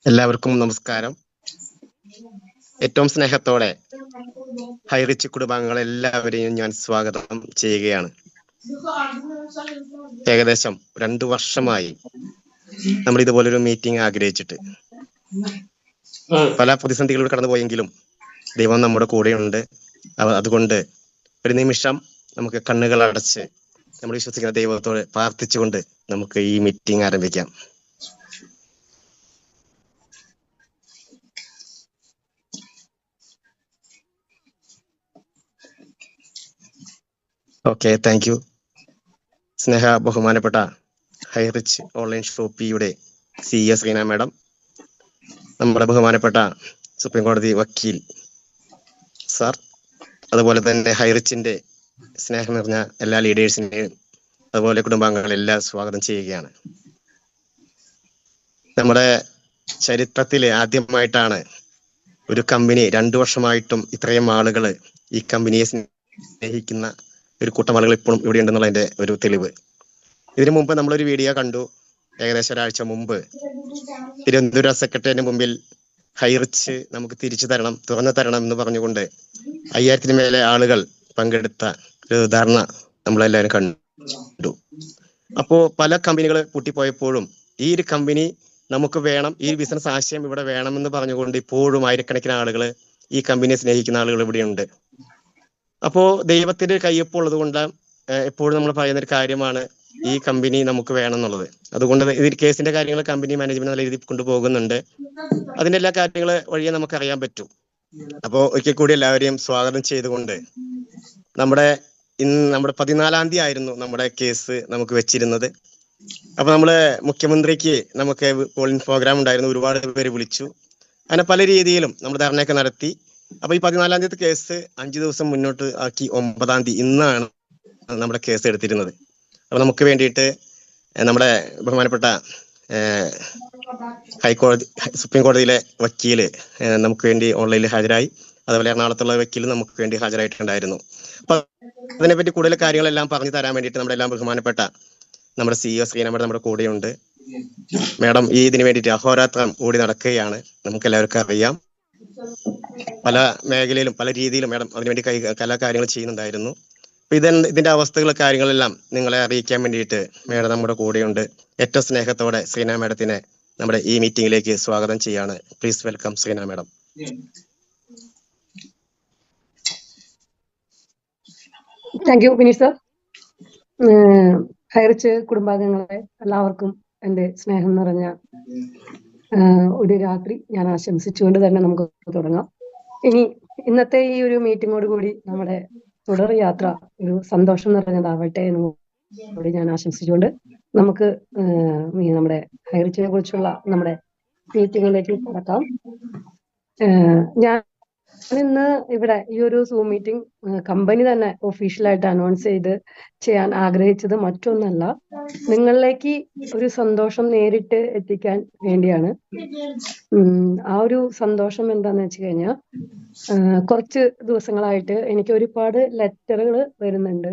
എല്ലാവർക്കും നമസ്കാരം. ഏറ്റവും സ്നേഹത്തോടെ ഹൈറിച്ച് കുടുംബാംഗങ്ങളെല്ലാവരെയും ഞാൻ സ്വാഗതം ചെയ്യുകയാണ്. ഏകദേശം 2 വർഷമായി നമ്മൾ ഇതുപോലൊരു മീറ്റിംഗ് ആഗ്രഹിച്ചിട്ട്. പല പ്രതിസന്ധികളിലൂടെ കടന്നുപോയെങ്കിലും ദൈവം നമ്മുടെ കൂടെയുണ്ട്. അതുകൊണ്ട് ഒരു നിമിഷം നമുക്ക് കണ്ണുകൾ അടച്ച് നമ്മൾ വിശ്വസിക്കുന്ന ദൈവത്തോട് പ്രാർത്ഥിച്ചുകൊണ്ട് നമുക്ക് ഈ മീറ്റിംഗ് ആരംഭിക്കാം. Okay, thank you. സ്നേഹ ബഹുമാനപ്പെട്ട ഹൈറിച്ച് ഓൺലൈൻ ഷോപ്പിയുടെ CEO ശ്രീന മാഡം, നമ്മുടെ ബഹുമാനപ്പെട്ട സുപ്രീം കോടതി വക്കീൽ സാർ, അതുപോലെ തന്നെ ഹൈറിച്ചിന്റെ സ്നേഹം നിറഞ്ഞ എല്ലാ ലീഡേഴ്സിനെയും അതുപോലെ കുടുംബാംഗങ്ങളെല്ലാം സ്വാഗതം ചെയ്യുകയാണ്. നമ്മുടെ ചരിത്രത്തിൽ ആദ്യമായിട്ടാണ് ഒരു കമ്പനി 2 വർഷമായിട്ടും ഇത്രയും ആളുകൾ ഈ കമ്പനിയെ സ്നേഹിക്കുന്ന ഒരു കൂട്ടം ആളുകൾ ഇപ്പോഴും ഇവിടെ ഉണ്ടെന്നുള്ളതിന്റെ ഒരു തെളിവ്. ഇതിനു മുമ്പ് നമ്മളൊരു വീഡിയോ കണ്ടു. ഏകദേശം ഒരാഴ്ച മുമ്പ് തിരുവനന്തപുരം സെക്രട്ടറിയേറ്റിന് മുമ്പിൽ ഹൈറിച്ച് നമുക്ക് തിരിച്ചു തരണം, തുറന്നു തരണം എന്ന് പറഞ്ഞുകൊണ്ട് 5000-ന് മേലെ ആളുകൾ പങ്കെടുത്ത ഒരു ധാരണ നമ്മളെല്ലാവരും കണ്ടു. അപ്പോ പല കമ്പനികൾ പൂട്ടിപ്പോയപ്പോഴും ഈ ഒരു കമ്പനി നമുക്ക് വേണം, ഈ ബിസിനസ് ആശയം ഇവിടെ വേണമെന്ന് പറഞ്ഞുകൊണ്ട് ഇപ്പോഴും ആയിരക്കണക്കിന് ആളുകൾ, ഈ കമ്പനിയെ സ്നേഹിക്കുന്ന ആളുകൾ ഇവിടെയുണ്ട്. അപ്പോ ദൈവത്തിന്റെ കയ്യൊപ്പ് ഉള്ളത് കൊണ്ട് എപ്പോഴും നമ്മൾ പറയുന്ന ഒരു കാര്യമാണ് ഈ കമ്പനി നമുക്ക് വേണം എന്നുള്ളത്. അതുകൊണ്ട് ഈ കേസിന്റെ കാര്യങ്ങൾ കമ്പനി മാനേജ്മെന്റ് നല്ല രീതിയിൽ കൊണ്ടുപോകുന്നുണ്ട്. അതിന്റെ എല്ലാ കാര്യങ്ങൾ വഴിയെ നമുക്ക് അറിയാൻ പറ്റും. അപ്പോ ഒരിക്കൽ കൂടി എല്ലാവരെയും സ്വാഗതം ചെയ്തുകൊണ്ട് നമ്മുടെ 14-ാം തീയതി ആയിരുന്നു നമ്മുടെ കേസ് നമുക്ക് വെച്ചിരുന്നത്. അപ്പൊ നമ്മള് മുഖ്യമന്ത്രിക്ക് നമുക്ക് കോളിംഗ് പ്രോഗ്രാം ഉണ്ടായിരുന്നു. ഒരുപാട് പേര് വിളിച്ചു. അങ്ങനെ പല രീതിയിലും നമ്മൾ ധർണയൊക്കെ നടത്തി. അപ്പൊ ഈ 14-ാം തീയതി കേസ് 5 ദിവസം മുന്നോട്ട് ആക്കി 9-ാം തീയതി ഇന്നാണ് നമ്മുടെ കേസ് എടുത്തിരുന്നത്. അപ്പൊ നമുക്ക് വേണ്ടിയിട്ട് നമ്മുടെ ബഹുമാനപ്പെട്ട ഹൈക്കോടതി സുപ്രീം കോടതിയിലെ വക്കീല് നമുക്ക് വേണ്ടി ഓൺലൈനിൽ ഹാജരായി. അതുപോലെ എറണാകുളത്തുള്ള വക്കീൽ നമുക്ക് വേണ്ടി ഹാജരായിട്ടുണ്ടായിരുന്നു. അപ്പൊ അതിനെപ്പറ്റി കൂടുതൽ കാര്യങ്ങളെല്ലാം പറഞ്ഞു തരാൻ വേണ്ടിയിട്ട് നമ്മുടെ എല്ലാം ബഹുമാനപ്പെട്ട നമ്മുടെ CEO ശ്രീന മാഡം നമ്മുടെ കൂടെയുണ്ട്. മാഡം ഈ ഇതിനു വേണ്ടിയിട്ട് അഹോരാത്രം ഓടി നടക്കുകയാണ്. നമുക്ക് എല്ലാവർക്കും അറിയാം. പല മേഖലയിലും പല രീതിയിലും മാഡം അതിനുവേണ്ടി പല കാര്യങ്ങൾ ചെയ്യുന്നുണ്ടായിരുന്നു. അപ്പൊ ഇതിന്റെ അവസ്ഥകൾ കാര്യങ്ങളെല്ലാം നിങ്ങളെ അറിയിക്കാൻ വേണ്ടിയിട്ട് മാഡം നമ്മുടെ കൂടെയുണ്ട്. ഏറ്റവും സ്നേഹത്തോടെ ശ്രീന മാഡത്തിനെ നമ്മുടെ ഈ മീറ്റിംഗിലേക്ക് സ്വാഗതം ചെയ്യാണ്. Please welcome Sreena madam. Thank you Vineeth sir. Highrich കുടുംബാംഗങ്ങളെ എല്ലാവർക്കും എൻ്റെ സ്നേഹം നിറഞ്ഞ ഒരു രാത്രി ഞാൻ ആശംസിച്ചുകൊണ്ട് തന്നെ നമുക്ക് തുടങ്ങാം. ഇന്നത്തെ ഈ ഒരു മീറ്റിങ്ങോട് കൂടി നമ്മുടെ തുടർ യാത്ര ഒരു സന്തോഷം നിറഞ്ഞതാവട്ടെ എന്ന് കൂടി ഞാൻ ആശംസിച്ചുകൊണ്ട് നമുക്ക് നമ്മുടെ ഹൈറിച്ചിനെ കുറിച്ചുള്ള നമ്മുടെ മീറ്റിങ്ങിലേക്ക് കടക്കാം. ഞാൻ ഇന്ന് ഇവിടെ ഈ ഒരു സൂം മീറ്റിംഗ് കമ്പനി തന്നെ ഒഫീഷ്യലായിട്ട് അനൗൺസ് ചെയ്ത് ചെയ്യാൻ ആഗ്രഹിച്ചത് മറ്റൊന്നല്ല, നിങ്ങളിലേക്ക് ഒരു സന്തോഷം നേരിട്ട് എത്തിക്കാൻ വേണ്ടിയാണ്. ആ ഒരു സന്തോഷം എന്താന്ന് വെച്ച് കഴിഞ്ഞാൽ, കുറച്ച് ദിവസങ്ങളായിട്ട് എനിക്ക് ഒരുപാട് ലെറ്ററുകൾ വരുന്നുണ്ട്.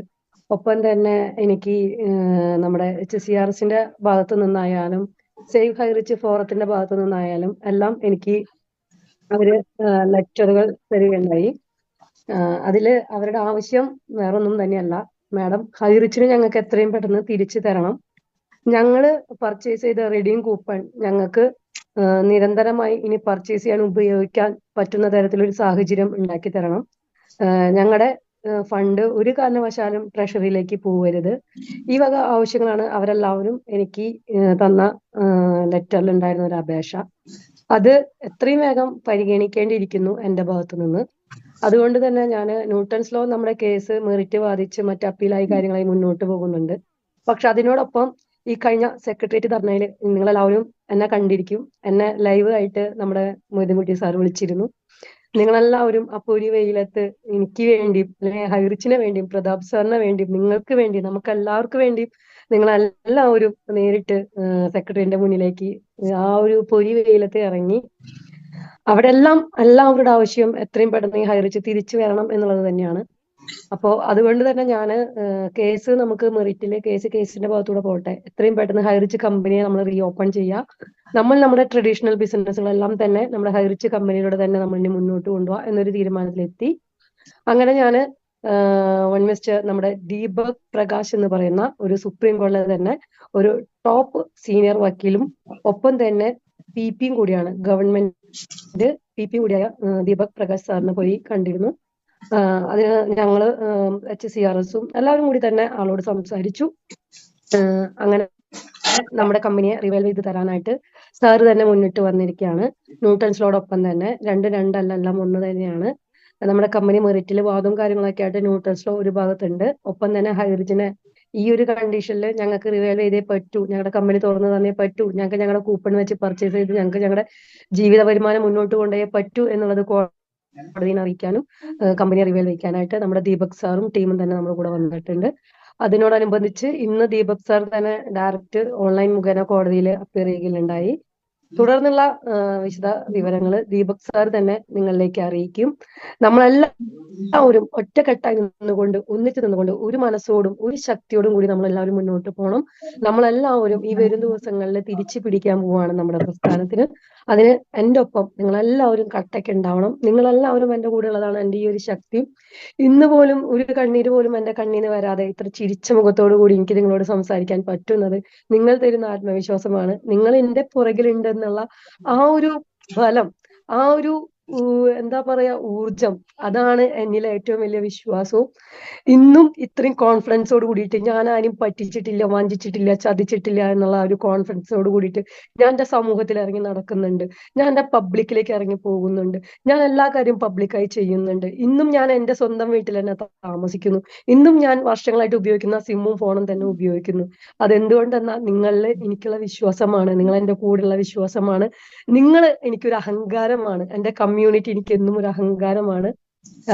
ഒപ്പം തന്നെ എനിക്ക് നമ്മുടെ HCRSന്റെ ഭാഗത്തു നിന്നായാലും സേവ് ഹൈറിച്ച് ഫോറത്തിന്റെ ഭാഗത്തു നിന്നായാലും എല്ലാം എനിക്ക് അവര് ലെറ്ററുകൾ തരികയുണ്ടായി. അതില് അവരുടെ ആവശ്യം വേറൊന്നും തന്നെയല്ല, മാഡം ഹൈറിച്ചിന് ഞങ്ങൾക്ക് എത്രയും പെട്ടെന്ന് തിരിച്ചു തരണം. ഞങ്ങള് പർച്ചേസ് ചെയ്ത റെഡീം കൂപ്പൺ ഞങ്ങൾക്ക് നിരന്തരമായി ഇനി പർച്ചേസ് ചെയ്യാൻ ഉപയോഗിക്കാൻ പറ്റുന്ന തരത്തിലൊരു സാഹചര്യം ഉണ്ടാക്കി തരണം. ഞങ്ങളുടെ ഫണ്ട് ഒരു കാരണവശാലും ട്രഷറിയിലേക്ക് പോകരുത്. ഈ വക ആവശ്യങ്ങളാണ് അവരെല്ലാവരും എനിക്ക് തന്ന ലെറ്ററിൽ ഉണ്ടായിരുന്ന ഒരു അപേക്ഷ. അത് എത്രയും വേഗം പരിഗണിക്കേണ്ടിയിരിക്കുന്നു എൻ്റെ ഭാഗത്തു നിന്ന്. അതുകൊണ്ട് തന്നെ ഞാൻ ന്യൂട്ടൺസ് ലോ നമ്മുടെ കേസ് മെറിറ്റ് വാദിച്ച് മറ്റ് അപ്പീലായി കാര്യങ്ങളായി മുന്നോട്ട് പോകുന്നുണ്ട്. പക്ഷെ അതിനോടൊപ്പം ഈ കഴിഞ്ഞ സെക്രട്ടേറിയറ്റ് ധർണയിൽ നിങ്ങളെല്ലാവരും എന്നെ കണ്ടിരിക്കും. എന്നെ ലൈവ് ആയിട്ട് നമ്മുടെ മൊയ്തീൻകുട്ടി സാർ വിളിച്ചിരുന്നു. നിങ്ങളെല്ലാവരും അപ്പോൾ ഒരു വെയിലത്ത് എനിക്ക് വേണ്ടിയും അല്ലെങ്കിൽ ഹൈറിച്ചിന് വേണ്ടിയും പ്രതാപ് സാറിന് വേണ്ടിയും നിങ്ങൾക്ക് വേണ്ടിയും നമുക്ക് എല്ലാവർക്കും വേണ്ടിയും നിങ്ങളെല്ലാവരും നേരിട്ട് സെക്രട്ടറിന്റെ മുന്നിലേക്ക് ആ ഒരു പൊരി വെയിലത്ത് ഇറങ്ങി അവിടെ എല്ലാവരുടെ ആവശ്യം എത്രയും പെട്ടെന്ന് ഈ ഹൈറിച്ച് തിരിച്ചു വരണം എന്നുള്ളത് തന്നെയാണ്. അപ്പോൾ അതുകൊണ്ട് തന്നെ ഞാൻ കേസ് നമുക്ക് മെറിറ്റില് കേസിന്റെ ഭാഗത്തൂടെ പോട്ടെ, എത്രയും പെട്ടെന്ന് ഹൈറിച്ച് കമ്പനിയെ നമ്മൾ റീ ഓപ്പൺ ചെയ്യുക. നമ്മൾ നമ്മുടെ ട്രഡീഷണൽ ബിസിനസ്സുകളെല്ലാം തന്നെ നമ്മുടെ ഹൈറിച്ച് കമ്പനിയിലൂടെ തന്നെ നമ്മൾ ഇനി മുന്നോട്ട് കൊണ്ടുപോകാം എന്നൊരു തീരുമാനത്തിലെത്തി. അങ്ങനെ ഞാൻ വൺ മിസ്റ്റർ നമ്മുടെ ദീപക് പ്രകാശ് എന്ന് പറയുന്ന ഒരു സുപ്രീം കോടതിയിൽ തന്നെ ഒരു ടോപ്പ് സീനിയർ വക്കീലും ഒപ്പം തന്നെ പിയും കൂടിയാണ്, ഗവൺമെന്റ് പി കൂടിയായ ദീപക് പ്രകാശ് സാറിനെ പോയി കണ്ടിരുന്നു. അതിന് ഞങ്ങള് HCRS-ഉം എല്ലാവരും കൂടി തന്നെ ആളോട് സംസാരിച്ചു. അങ്ങനെ നമ്മുടെ കമ്പനിയെ റിവൈവ് ചെയ്ത് തരാനായിട്ട് സാറ് തന്നെ മുന്നിട്ട് വന്നിരിക്കുകയാണ്. ന്യൂട്ടൺസിനോടൊപ്പം തന്നെ രണ്ടല്ല എല്ലാം ഒന്ന് തന്നെയാണ്. നമ്മുടെ കമ്പനി മെറിറ്റിൽ വാദവും കാര്യങ്ങളൊക്കെ ആയിട്ട് ന്യൂട്ടൺസിലോ ഒരു ഭാഗത്തുണ്ട്. ഒപ്പം തന്നെ ഹൈറിജിനെ ഈ ഒരു കണ്ടീഷനിൽ ഞങ്ങൾക്ക് റിവൈവ് ചെയ്തേ പറ്റൂ, ഞങ്ങളുടെ കമ്പനി തുറന്നു തന്നേ പറ്റൂ, ഞങ്ങൾക്ക് ഞങ്ങളുടെ കൂപ്പൺ വെച്ച് പർച്ചേസ് ചെയ്ത് ഞങ്ങൾക്ക് ഞങ്ങളുടെ ജീവിത വരുമാനം മുന്നോട്ട് കൊണ്ടുപോയേ പറ്റൂ എന്നുള്ളത് കോടതിയെ അറിയിക്കാനും കമ്പനി റിവൈവ് വയ്ക്കാനായിട്ട് നമ്മുടെ ദീപക് സാറും ടീമും തന്നെ നമ്മുടെ കൂടെ വന്നിട്ടുണ്ട്. അതിനോടനുബന്ധിച്ച് ഇന്ന് ദീപക് സാർ തന്നെ ഡയറക്റ്റ് ഓൺലൈൻ മുഖേന കോടതിയിൽ അപ്പിയർ ചെയ്യുകയുണ്ടായി. തുടർന്നുള്ള വിശദ വിവരങ്ങൾ ദീപക് സാർ തന്നെ നിങ്ങളിലേക്ക് അറിയിക്കും. നമ്മളെല്ലാവരും ഒറ്റക്കെട്ടായി നിന്നുകൊണ്ട് ഒന്നിച്ചു നിന്നുകൊണ്ട് ഒരു മനസ്സോടും ഒരു ശക്തിയോടും കൂടി നമ്മളെല്ലാവരും മുന്നോട്ട് പോകണം. നമ്മളെല്ലാവരും ഈ വരും ദിവസങ്ങളിൽ തിരിച്ചു പിടിക്കാൻ പോവുകയാണ് നമ്മുടെ പ്രസ്ഥാനത്തിന്. അതിന് എൻ്റെ ഒപ്പം നിങ്ങളെല്ലാവരും കട്ടയ്ക്ക് ഉണ്ടാവണം. നിങ്ങളെല്ലാവരും എൻ്റെ കൂടെ ഉള്ളതാണ് എൻ്റെ ഈ ഒരു ശക്തി. ഇന്ന് പോലും ഒരു കണ്ണീര് പോലും എൻ്റെ കണ്ണീന് വരാതെ ഇത്ര ചിരിച്ച മുഖത്തോടു കൂടി എനിക്ക് നിങ്ങളോട് സംസാരിക്കാൻ പറ്റുന്നത് നിങ്ങൾ തരുന്ന ആത്മവിശ്വാസമാണ്. നിങ്ങൾ എൻ്റെ പുറകിലുണ്ടെന്നുള്ള ആ ഒരു ബലം, ആ ഒരു എന്താ പറയാ ഊർജം, അതാണ് എന്നിലെ ഏറ്റവും വലിയ വിശ്വാസവും. ഇന്നും ഇത്രയും കോൺഫിഡൻസോട് കൂടിയിട്ട് ഞാൻ ആരും പറ്റിച്ചിട്ടില്ല, വഞ്ചിച്ചിട്ടില്ല, ചതിച്ചിട്ടില്ല എന്നുള്ള ഒരു കോൺഫിഡൻസോട് കൂടിയിട്ട് ഞാൻ എൻ്റെ സമൂഹത്തിൽ ഇറങ്ങി നടക്കുന്നുണ്ട്. ഞാൻ എൻ്റെ പബ്ലിക്കിലേക്ക് ഇറങ്ങി പോകുന്നുണ്ട്. ഞാൻ എല്ലാ കാര്യവും പബ്ലിക്കായി ചെയ്യുന്നുണ്ട്. ഇന്നും ഞാൻ എൻ്റെ സ്വന്തം വീട്ടിൽ തന്നെ താമസിക്കുന്നു. ഇന്നും ഞാൻ വർഷങ്ങളായിട്ട് ഉപയോഗിക്കുന്ന സിമ്മും ഫോണും തന്നെ ഉപയോഗിക്കുന്നു. അതെന്തുകൊണ്ടെന്നാൽ നിങ്ങളിൽ എനിക്കുള്ള വിശ്വാസമാണ്, നിങ്ങൾ എൻ്റെ കൂടെയുള്ള വിശ്വാസമാണ്, നിങ്ങൾ എനിക്കൊരു അഹങ്കാരമാണ്, എൻ്റെ കമ്മ്യൂണിറ്റി എനിക്ക് എന്നും ഒരു അഹങ്കാരമാണ്.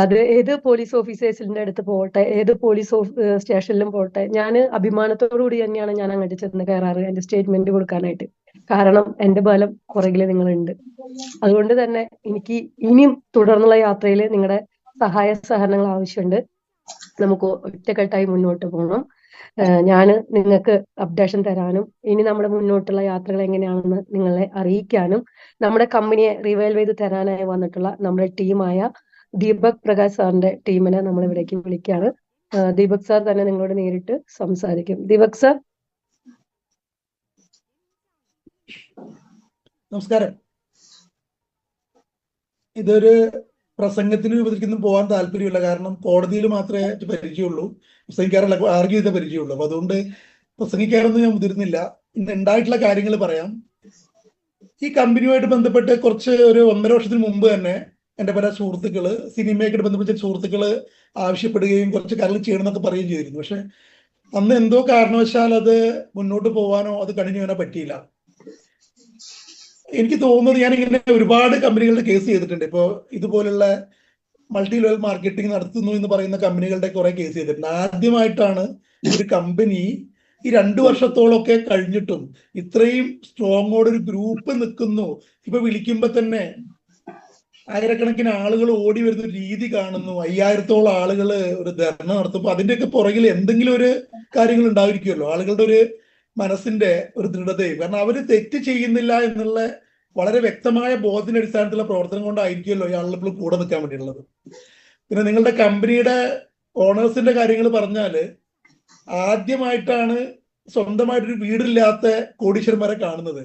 അത് ഏത് പോലീസ് ഓഫീസേഴ്സിന്റെ അടുത്ത് പോകട്ടെ, ഏത് പോലീസ് സ്റ്റേഷനിലും പോകട്ടെ, ഞാൻ അഭിമാനത്തോടു കൂടി തന്നെയാണ് ഞാൻ അങ്ങോട്ട് ചെന്ന് കയറാറ് എൻ്റെ സ്റ്റേറ്റ്മെന്റ് കൊടുക്കാനായിട്ട്. കാരണം എൻ്റെ ബലം പുറകില് നിങ്ങളുണ്ട്. അതുകൊണ്ട് തന്നെ എനിക്ക് ഇനിയും തുടർന്നുള്ള യാത്രയിൽ നിങ്ങളുടെ സഹായ സഹകരണങ്ങൾ ആവശ്യമുണ്ട്. നമുക്ക് ഒറ്റക്കെട്ടായി മുന്നോട്ട് പോകണം. ഞാൻ നിങ്ങൾക്ക് അപ്ഡേഷൻ തരാനും ഇനി നമ്മുടെ മുന്നോട്ടുള്ള യാത്രകൾ എങ്ങനെയാണെന്ന് നിങ്ങളെ അറിയിക്കാനും നമ്മുടെ കമ്പനിയെ റിവൈവ് ചെയ്ത് തരാനായി വന്നിട്ടുള്ള നമ്മുടെ ടീമായ ദീപക് പ്രകാശ് സാറിന്റെ ടീമിനെ നമ്മൾ ഇവിടേക്ക് വിളിക്കുകയാണ്. ദീപക് സാർ തന്നെ നിങ്ങളോട് നേരിട്ട് സംസാരിക്കും. ദീപക് സാർ. നമസ്കാരം. ഇതൊരു പ്രസംഗത്തിന് രൂപത്തിലേക്കൊന്നും പോകാൻ താല്പര്യമില്ല. കാരണം കോടതിയിൽ മാത്രമേ പരിചയമുള്ളൂ, പ്രസംഗിക്കാറുള്ള ആർഗ്യൂ ചെയ്ത പരിചയമുള്ളൂ. അപ്പൊ അതുകൊണ്ട് പ്രസംഗിക്കാറൊന്നും ഞാൻ മുതിരുന്നില്ല. ഇന്ന് ഉണ്ടായിട്ടുള്ള കാര്യങ്ങൾ പറയാം. ഈ കമ്പനിയുമായിട്ട് ബന്ധപ്പെട്ട് ഒരു 1.5 വർഷത്തിന് മുമ്പ് തന്നെ എൻ്റെ പല സുഹൃത്തുക്കള്, സിനിമയൊക്കെ ബന്ധപ്പെട്ട സുഹൃത്തുക്കള് ആവശ്യപ്പെടുകയും കുറച്ച് കാര്യങ്ങൾ ചെയ്യണമെന്നൊക്കെ പറയുകയും ചെയ്തിരുന്നു. പക്ഷെ അന്ന് എന്തോ കാരണവശാൽ അത് മുന്നോട്ട് പോകാനോ അത് കണ്ടിന്യൂ ചെയ്യാനോ പറ്റിയില്ല. എനിക്ക് തോന്നുന്നത് ഞാനിങ്ങനെ ഒരുപാട് കമ്പനികളുടെ കേസ് ചെയ്തിട്ടുണ്ട്. ഇപ്പോൾ ഇതുപോലുള്ള മൾട്ടി ലെവൽ മാർക്കറ്റിംഗ് നടത്തുന്നു എന്ന് പറയുന്ന കമ്പനികളുടെ കുറെ കേസ് ചെയ്തിട്ടുണ്ട്. ആദ്യമായിട്ടാണ് ഒരു കമ്പനി ഈ 2 വർഷത്തോളമൊക്കെ കഴിഞ്ഞിട്ടും ഇത്രയും സ്ട്രോങ്ങോടെ ഒരു ഗ്രൂപ്പ് നിൽക്കുന്നു. ഇപ്പൊ വിളിക്കുമ്പോ തന്നെ ആയിരക്കണക്കിന് ആളുകൾ ഓടി വരുന്ന ഒരു രീതി കാണുന്നു. 5000-ഓളം ആളുകൾ ഒരു ധർണ നടത്തുമ്പോൾ അതിന്റെയൊക്കെ പുറകിൽ എന്തെങ്കിലും ഒരു കാര്യങ്ങൾ ഉണ്ടായിരിക്കുമല്ലോ. ആളുകളുടെ ഒരു മനസ്സിന്റെ ഒരു ദൃഢതയും, കാരണം അവര് തെറ്റ് ചെയ്യുന്നില്ല എന്നുള്ള വളരെ വ്യക്തമായ ബോധത്തിന്റെ അടിസ്ഥാനത്തിലുള്ള പ്രവർത്തനം കൊണ്ടായിരിക്കുമല്ലോ ഈ ആളുകൾ ഇപ്പോൾ കൂടെ നിൽക്കാൻ വേണ്ടിയുള്ളത്. പിന്നെ നിങ്ങളുടെ കമ്പനിയുടെ ഓണേഴ്സിന്റെ കാര്യങ്ങൾ പറഞ്ഞാല് ആദ്യമായിട്ടാണ് സ്വന്തമായിട്ടൊരു വീടില്ലാത്ത കോടീശ്വരന്മാരെ കാണുന്നത്.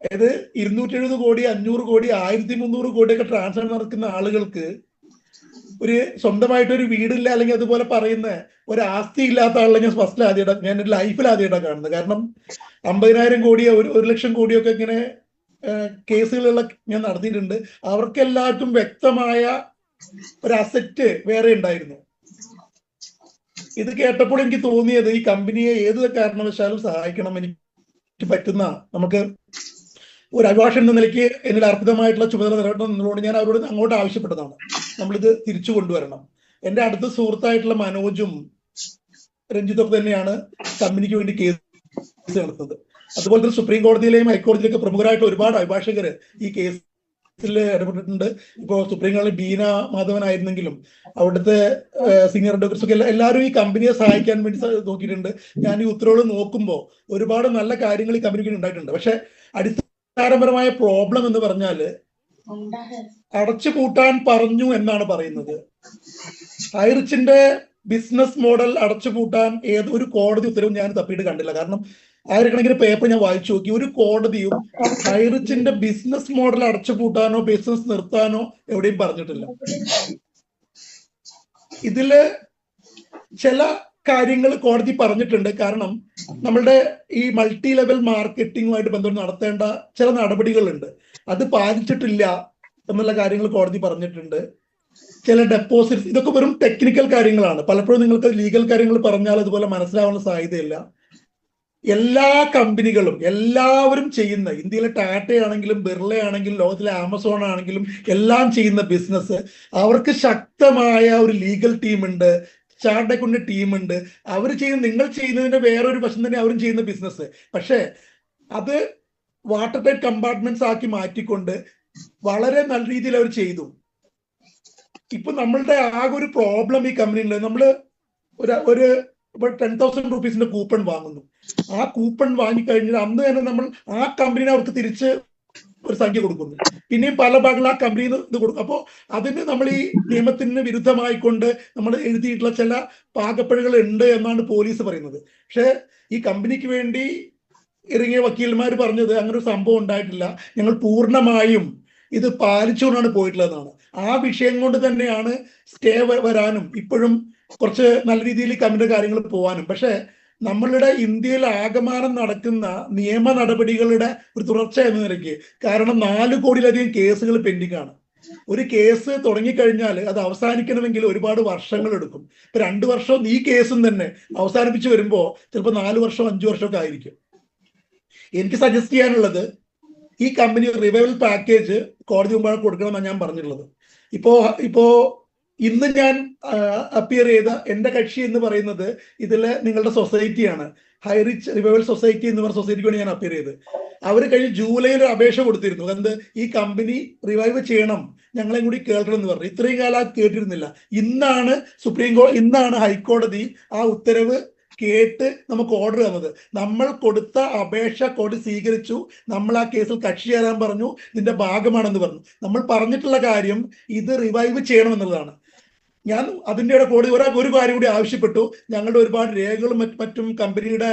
അതായത് 270 കോടി, 500 കോടി, 1300 കോടിയൊക്കെ ട്രാൻസ്ഫർ നടക്കുന്ന ആളുകൾക്ക് ഒരു സ്വന്തമായിട്ടൊരു വീടില്ല, അല്ലെങ്കിൽ അതുപോലെ പറയുന്ന ഒരു ആസ്തി ഇല്ലാത്ത ആളെ ഞാൻ ആദ്യമായിട്ടാണ്, ഞാൻ എൻ്റെ ലൈഫിൽ ആദ്യമായിട്ടാണ് കാണുന്നത്. കാരണം 50,000 കോടിയോ 1 ലക്ഷം കോടിയൊക്കെ ഇങ്ങനെ കേസുകളുള്ള ഞാൻ നടത്തിയിട്ടുണ്ട്. അവർക്കെല്ലാവർക്കും വ്യക്തമായ ഒരു അസറ്റ് വേറെ ഉണ്ടായിരുന്നു. ഇത് കേട്ടപ്പോൾ എനിക്ക് തോന്നിയത് ഈ കമ്പനിയെ ഏത് കാരണവശാലും സഹായിക്കണം, എനിക്ക് പറ്റുന്ന നമുക്ക് ഒരു അഭിഭാഷകൻ എന്ന നിലയ്ക്ക് എന്നിൽ അർപ്പിതമായിട്ടുള്ള ചുമതല നിറവേറ്റുന്നതിനോട് ഞാൻ അവരോട് അങ്ങോട്ട് ആവശ്യപ്പെട്ടതാണ്, നമ്മളിത് തിരിച്ചു കൊണ്ടുവരണം. എൻ്റെ അടുത്ത സുഹൃത്തായിട്ടുള്ള മനോജും രഞ്ജിത്തൊക്കെ തന്നെയാണ് കമ്പനിക്ക് വേണ്ടി കേസ് നടത്തുന്നത്. അതുപോലെ തന്നെ സുപ്രീം കോടതിയിലെയും ഹൈക്കോടതിയിലൊക്കെ പ്രമുഖരായിട്ട് ഒരുപാട് അഭിഭാഷകർ ഈ കേസിൽ ഇടപെട്ടിട്ടുണ്ട്. ഇപ്പോൾ സുപ്രീം കോടതി ബീന മാധവനായിരുന്നെങ്കിലും അവിടുത്തെ സീനിയർ അഡ്വക്കേറ്റ്സ് ഒക്കെ എല്ലാവരും ഈ കമ്പനിയെ സഹായിക്കാൻ വേണ്ടി നോക്കിയിട്ടുണ്ട്. ഞാൻ ഈ ഉത്തരവുകൾ നോക്കുമ്പോൾ ഒരുപാട് നല്ല കാര്യങ്ങൾ ഈ കമ്പനിക്ക് ഉണ്ടായിട്ടുണ്ട്. പക്ഷെ അടിസ്ഥാനപരമായ പ്രോബ്ലം എന്ന് പറഞ്ഞാല് അടച്ചുപൂട്ടാൻ പറഞ്ഞു എന്നാണ് പറയുന്നത്. ഹൈറിച്ചിന്റെ ബിസിനസ് മോഡൽ അടച്ചുപൂട്ടാൻ ഒരു കോടതി ഉത്തരവും ഞാൻ തപ്പിയിട്ട് കണ്ടില്ല. കാരണം ആയിരക്കണക്കിന് പേപ്പർ ഞാൻ വായിച്ചു നോക്കി, ഒരു കോടതിയും ഹൈറിച്ചിന്റെ ബിസിനസ് മോഡൽ അടച്ചുപൂട്ടാനോ ബിസിനസ് നിർത്താനോ എവിടെയും പറഞ്ഞിട്ടില്ല. ഇതില് ചില കാര്യങ്ങൾ കോടതി പറഞ്ഞിട്ടുണ്ട്. കാരണം നമ്മളുടെ ഈ മൾട്ടി ലെവൽ മാർക്കറ്റിംഗുമായിട്ട് ബന്ധപ്പെട്ട് നടത്തേണ്ട ചില നടപടികളുണ്ട്, അത് പാലിച്ചിട്ടില്ല എന്നുള്ള കാര്യങ്ങൾ കോടതി പറഞ്ഞിട്ടുണ്ട്. ചില ഡെപ്പോസിറ്റ്സ്, ഇതൊക്കെ വെറും ടെക്നിക്കൽ കാര്യങ്ങളാണ്. പലപ്പോഴും നിങ്ങൾക്ക് ലീഗൽ കാര്യങ്ങൾ പറഞ്ഞാൽ അതുപോലെ മനസ്സിലാവാനുള്ള സാധ്യതയില്ല. എല്ലാ കമ്പനികളും എല്ലാവരും ചെയ്യുന്ന, ഇന്ത്യയിലെ ടാറ്റ ആണെങ്കിലും ബിർള ആണെങ്കിലും ലോകത്തിലെ ആമസോൺ ആണെങ്കിലും എല്ലാം ചെയ്യുന്ന ബിസിനസ്, അവർക്ക് ശക്തമായ ഒരു ലീഗൽ ടീമുണ്ട്, ചാർട്ട് അക്കൗണ്ട് ടീമുണ്ട്. അവർ ചെയ്യുന്ന, നിങ്ങൾ ചെയ്യുന്നതിന്റെ വേറൊരു വശം തന്നെ അവരും ചെയ്യുന്ന ബിസിനസ്. പക്ഷേ അത് വാട്ടർ ടൈറ്റ് കമ്പാർട്ട്മെന്റ്സ് ആക്കി മാറ്റിക്കൊണ്ട് വളരെ നല്ല രീതിയിൽ അവർ ചെയ്തു. ഇപ്പൊ നമ്മളുടെ ആകെ ഒരു പ്രോബ്ലം ഈ കമ്പനിയിൽ, നമ്മള് ഒരു 10,000 റുപ്പീസിന്റെ കൂപ്പൺ വാങ്ങുന്നു. ആ കൂപ്പൺ വാങ്ങിക്കഴിഞ്ഞാൽ അന്ന് തന്നെ നമ്മൾ ആ കമ്പനിനെ അവർക്ക് തിരിച്ച് ഒരു സംഖ്യ കൊടുക്കുന്നു. പിന്നെയും പല ഭാഗങ്ങളിൽ ആ കമ്പനിയിൽ ഇത് കൊടുക്കും. അപ്പോൾ അതിന് നമ്മൾ ഈ നിയമത്തിന് വിരുദ്ധമായിക്കൊണ്ട് നമ്മൾ എഴുതിയിട്ടുള്ള ചില പാകപ്പിഴകൾ ഉണ്ട് എന്നാണ് പോലീസ് പറയുന്നത്. പക്ഷെ ഈ കമ്പനിക്ക് വേണ്ടി ഇറങ്ങിയ വക്കീൽമാർ പറഞ്ഞത് അങ്ങനെ ഒരു സംഭവം ഉണ്ടായിട്ടില്ല, ഞങ്ങൾ പൂർണ്ണമായും ഇത് പാലിച്ചുകൊണ്ടാണ് പോയിട്ടുള്ളതെന്നാണ്. ആ വിഷയം കൊണ്ട് തന്നെയാണ് സ്റ്റേ വരാനും ഇപ്പോഴും കുറച്ച് നല്ല രീതിയിൽ കമ്പനിയുടെ കാര്യങ്ങൾ പോകാനും. പക്ഷെ നമ്മളുടെ ഇന്ത്യയിൽ ആകമാനം നടക്കുന്ന നിയമ നടപടികളുടെ ഒരു തുടർച്ച എന്ന നിലയ്ക്ക്, കാരണം 4 കോടിയിലധികം കേസുകൾ പെൻഡിംഗ് ആണ്. ഒരു കേസ് തുടങ്ങിക്കഴിഞ്ഞാൽ അത് അവസാനിക്കണമെങ്കിൽ ഒരുപാട് വർഷങ്ങൾ എടുക്കും. ഇപ്പൊ 2 വർഷം ഈ കേസും തന്നെ അവസാനിപ്പിച്ച് വരുമ്പോൾ ചിലപ്പോൾ 4 വർഷം 5 വർഷമൊക്കെ ആയിരിക്കും. എനിക്ക് സജസ്റ്റ് ചെയ്യാനുള്ളത്, ഈ കമ്പനി റിവൈവൽ പാക്കേജ് കോടതി മുമ്പാണ് കൊടുക്കണമെന്നാണ് ഞാൻ പറഞ്ഞിട്ടുള്ളത്. ഇപ്പോ ഇന്ന് ഞാൻ അപ്പിയർ ചെയ്ത എന്റെ കക്ഷി എന്ന് പറയുന്നത് ഇതില് നിങ്ങളുടെ സൊസൈറ്റിയാണ്, ഹൈറിച്ച് റിവൈവൽ സൊസൈറ്റി എന്ന് പറഞ്ഞ സൊസൈറ്റിക്ക് വേണ്ടി ഞാൻ അപ്പിയർ ചെയ്ത്. അവർ കഴിഞ്ഞ ജൂലൈയിൽ ഒരു അപേക്ഷ കൊടുത്തിരുന്നു, എന്ത് ഈ കമ്പനി റിവൈവ് ചെയ്യണം, ഞങ്ങളെയും കൂടി കേൾക്കണം എന്ന് പറഞ്ഞു. ഇത്രയും കാലം കേട്ടിരുന്നില്ല. ഇന്നാണ് ഹൈക്കോടതി ആ ഉത്തരവ് കേട്ട് നമുക്ക് ഓർഡർ തന്നത്. നമ്മൾ കൊടുത്ത അപേക്ഷ കോടതി സ്വീകരിച്ചു, നമ്മൾ ആ കേസിൽ കക്ഷി ചേരാൻ പറഞ്ഞു, ഇതിന്റെ ഭാഗമാണെന്ന് പറഞ്ഞു. നമ്മൾ പറഞ്ഞിട്ടുള്ള കാര്യം ഇത് റിവൈവ് ചെയ്യണമെന്നുള്ളതാണ്. ഞാൻ അതിൻ്റെ കോടതി ഒരു കാര്യം കൂടി ആവശ്യപ്പെട്ടു, ഞങ്ങളുടെ ഒരുപാട് രേഖകളും മറ്റും കമ്പനിയുടെ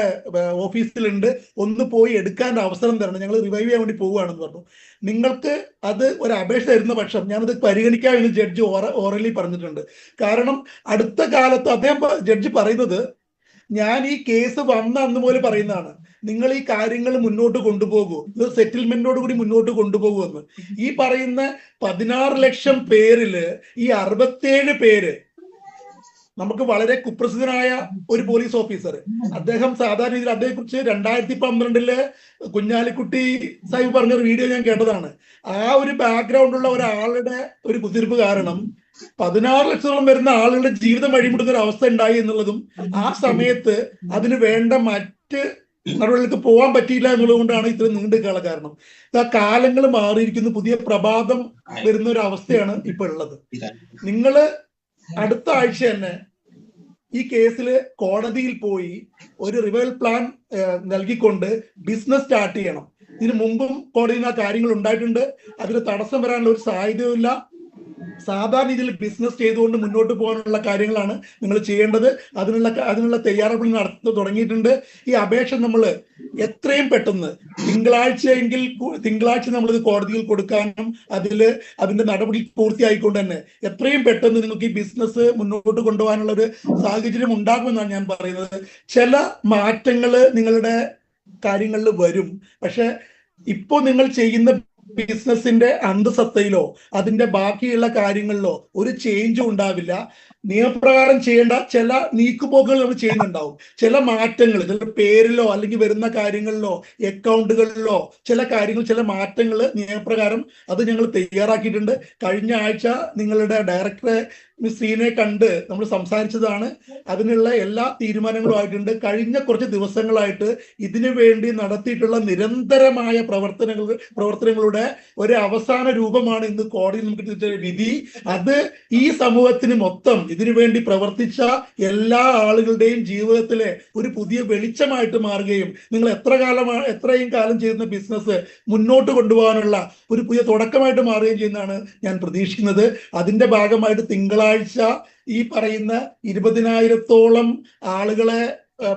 ഓഫീസിലുണ്ട്, ഒന്ന് പോയി എടുക്കാൻ അവസരം തരണം, ഞങ്ങൾ റിവൈവ് ചെയ്യാൻ വേണ്ടി പോവുകയാണെന്ന് പറഞ്ഞു. നിങ്ങൾക്ക് അത് ഒരു അപേക്ഷ തരുന്ന പക്ഷം ഞാനത് പരിഗണിക്കാം എന്ന് ജഡ്ജി ഓറലി പറഞ്ഞിട്ടുണ്ട്. കാരണം അടുത്ത കാലത്ത് അദ്ദേഹം ജഡ്ജി പറയുന്നത്, ഞാൻ ഈ കേസ് വന്ന അന്ന് പോലെ പറയുന്നതാണ്, നിങ്ങൾ ഈ കാര്യങ്ങൾ മുന്നോട്ട് കൊണ്ടുപോകൂ, ഇത് സെറ്റിൽമെന്റോട് കൂടി മുന്നോട്ട് കൊണ്ടുപോകുമെന്ന്. ഈ പറയുന്ന 16 ലക്ഷം പേരില് ഈ 67 പേര് നമുക്ക് വളരെ കുപ്രസിദ്ധനായ ഒരു പോലീസ് ഓഫീസർ, അദ്ദേഹം സാധാരണ രീതിയിൽ അദ്ദേഹത്തെ കുറിച്ച് 2012 കുഞ്ഞാലിക്കുട്ടി സാഹിബ് പറഞ്ഞൊരു വീഡിയോ ഞാൻ കേട്ടതാണ്. ആ ഒരു ബാക്ക്ഗ്രൗണ്ടുള്ള ഒരാളുടെ ഒരു കുതിർപ്പ് കാരണം 16 ലക്ഷത്തോളം വരുന്ന ആളുകളുടെ ജീവിതം വഴിമുട്ടുന്ന ഒരു അവസ്ഥ ഉണ്ടായി എന്നുള്ളതും, ആ സമയത്ത് അതിന് വേണ്ട മറ്റ് നടപടികൾക്ക് പോകാൻ പറ്റിയില്ല എന്നുള്ളത് കൊണ്ടാണ് ഇത്രയും നീണ്ടുകാല കാരണം. ആ കാലങ്ങൾ മാറിയിരിക്കുന്നു, പുതിയ പ്രഭാതം വരുന്ന ഒരു അവസ്ഥയാണ് ഇപ്പൊ ഉള്ളത്. നിങ്ങള് അടുത്ത ആഴ്ച തന്നെ ഈ കേസിൽ കോടതിയിൽ പോയി ഒരു റിവൈവൽ പ്ലാൻ നൽകിക്കൊണ്ട് ബിസിനസ് സ്റ്റാർട്ട് ചെയ്യണം. ഇതിനു മുമ്പും കോടതിയിൽ ആ കാര്യങ്ങൾ ഉണ്ടായിട്ടുണ്ട്, അതിന് തടസ്സം വരാനുള്ള ഒരു സാധ്യതയുമില്ല. സാധാരണ രീതിയിൽ ബിസിനസ് ചെയ്തുകൊണ്ട് മുന്നോട്ട് പോകാനുള്ള കാര്യങ്ങളാണ് നിങ്ങൾ ചെയ്യേണ്ടത്. അതിനുള്ള തയ്യാറെടുപ്പ് നടത്തി തുടങ്ങിയിട്ടുണ്ട്. ഈ അപേക്ഷ നമ്മൾ എത്രയും പെട്ടെന്ന് തിങ്കളാഴ്ച നമ്മളിത് കോടതിയിൽ കൊടുക്കാനും അതിന്റെ നടപടി പൂർത്തിയായിക്കൊണ്ട് തന്നെ എത്രയും പെട്ടെന്ന് നിങ്ങൾക്ക് ഈ ബിസിനസ് മുന്നോട്ട് കൊണ്ടുപോകാനുള്ള ഒരു സാഹചര്യം ഉണ്ടാകുമെന്നാണ് ഞാൻ പറയുന്നത്. ചില മാറ്റങ്ങൾ നിങ്ങളുടെ കാര്യങ്ങളിൽ വരും, പക്ഷെ ഇപ്പോ നിങ്ങൾ ചെയ്യുന്ന ബിസിനസിന്റെ അന്തസത്തയിലോ അതിന്റെ ബാക്കിയുള്ള കാര്യങ്ങളിലോ ഒരു ചേഞ്ചും ഉണ്ടാവില്ല. നിയമപ്രകാരം ചെയ്യേണ്ട ചില നീക്കുപോക്കുകൾ നമ്മൾ ചെയ്യുന്നുണ്ടാവും. ചില മാറ്റങ്ങൾ, ചില പേരിലോ അല്ലെങ്കിൽ വരുന്ന കാര്യങ്ങളിലോ അക്കൗണ്ടുകളിലോ ചില കാര്യങ്ങൾ, ചില മാറ്റങ്ങൾ നിയമപ്രകാരം അത് ഞങ്ങൾ തയ്യാറാക്കിയിട്ടുണ്ട്. കഴിഞ്ഞ ആഴ്ച നിങ്ങളുടെ ഡയറക്ടറെ മിസ് ശ്രീനെ കണ്ട് നമ്മൾ സംസാരിച്ചതാണ്. അതിനുള്ള എല്ലാ തീരുമാനങ്ങളും ആയിട്ടുണ്ട്. കഴിഞ്ഞ കുറച്ച് ദിവസങ്ങളായിട്ട് ഇതിനു വേണ്ടി നടത്തിയിട്ടുള്ള നിരന്തരമായ പ്രവർത്തനങ്ങളുടെ ഒരു അവസാന രൂപമാണ് ഇന്ന് കോടതിയിൽ നമുക്ക് കിട്ടിയ വിധി. അത് ഈ സമൂഹത്തിന് മൊത്തം ഇതിനു വേണ്ടി പ്രവർത്തിച്ച എല്ലാ ആളുകളുടെയും ജീവിതത്തിലെ ഒരു പുതിയ വെളിച്ചമായിട്ട് മാറുകയും നിങ്ങൾ എത്രയും കാലം ചെയ്യുന്ന ബിസിനസ് മുന്നോട്ട് കൊണ്ടുപോകാനുള്ള ഒരു പുതിയ തുടക്കമായിട്ട് മാറുകയും ചെയ്യുന്നതാണ് ഞാൻ പ്രതീക്ഷിക്കുന്നത്. അതിന്റെ ഭാഗമായിട്ട് തിങ്കളാഴ്ച ഈ പറയുന്ന 20,000-ഓളം ആളുകളെ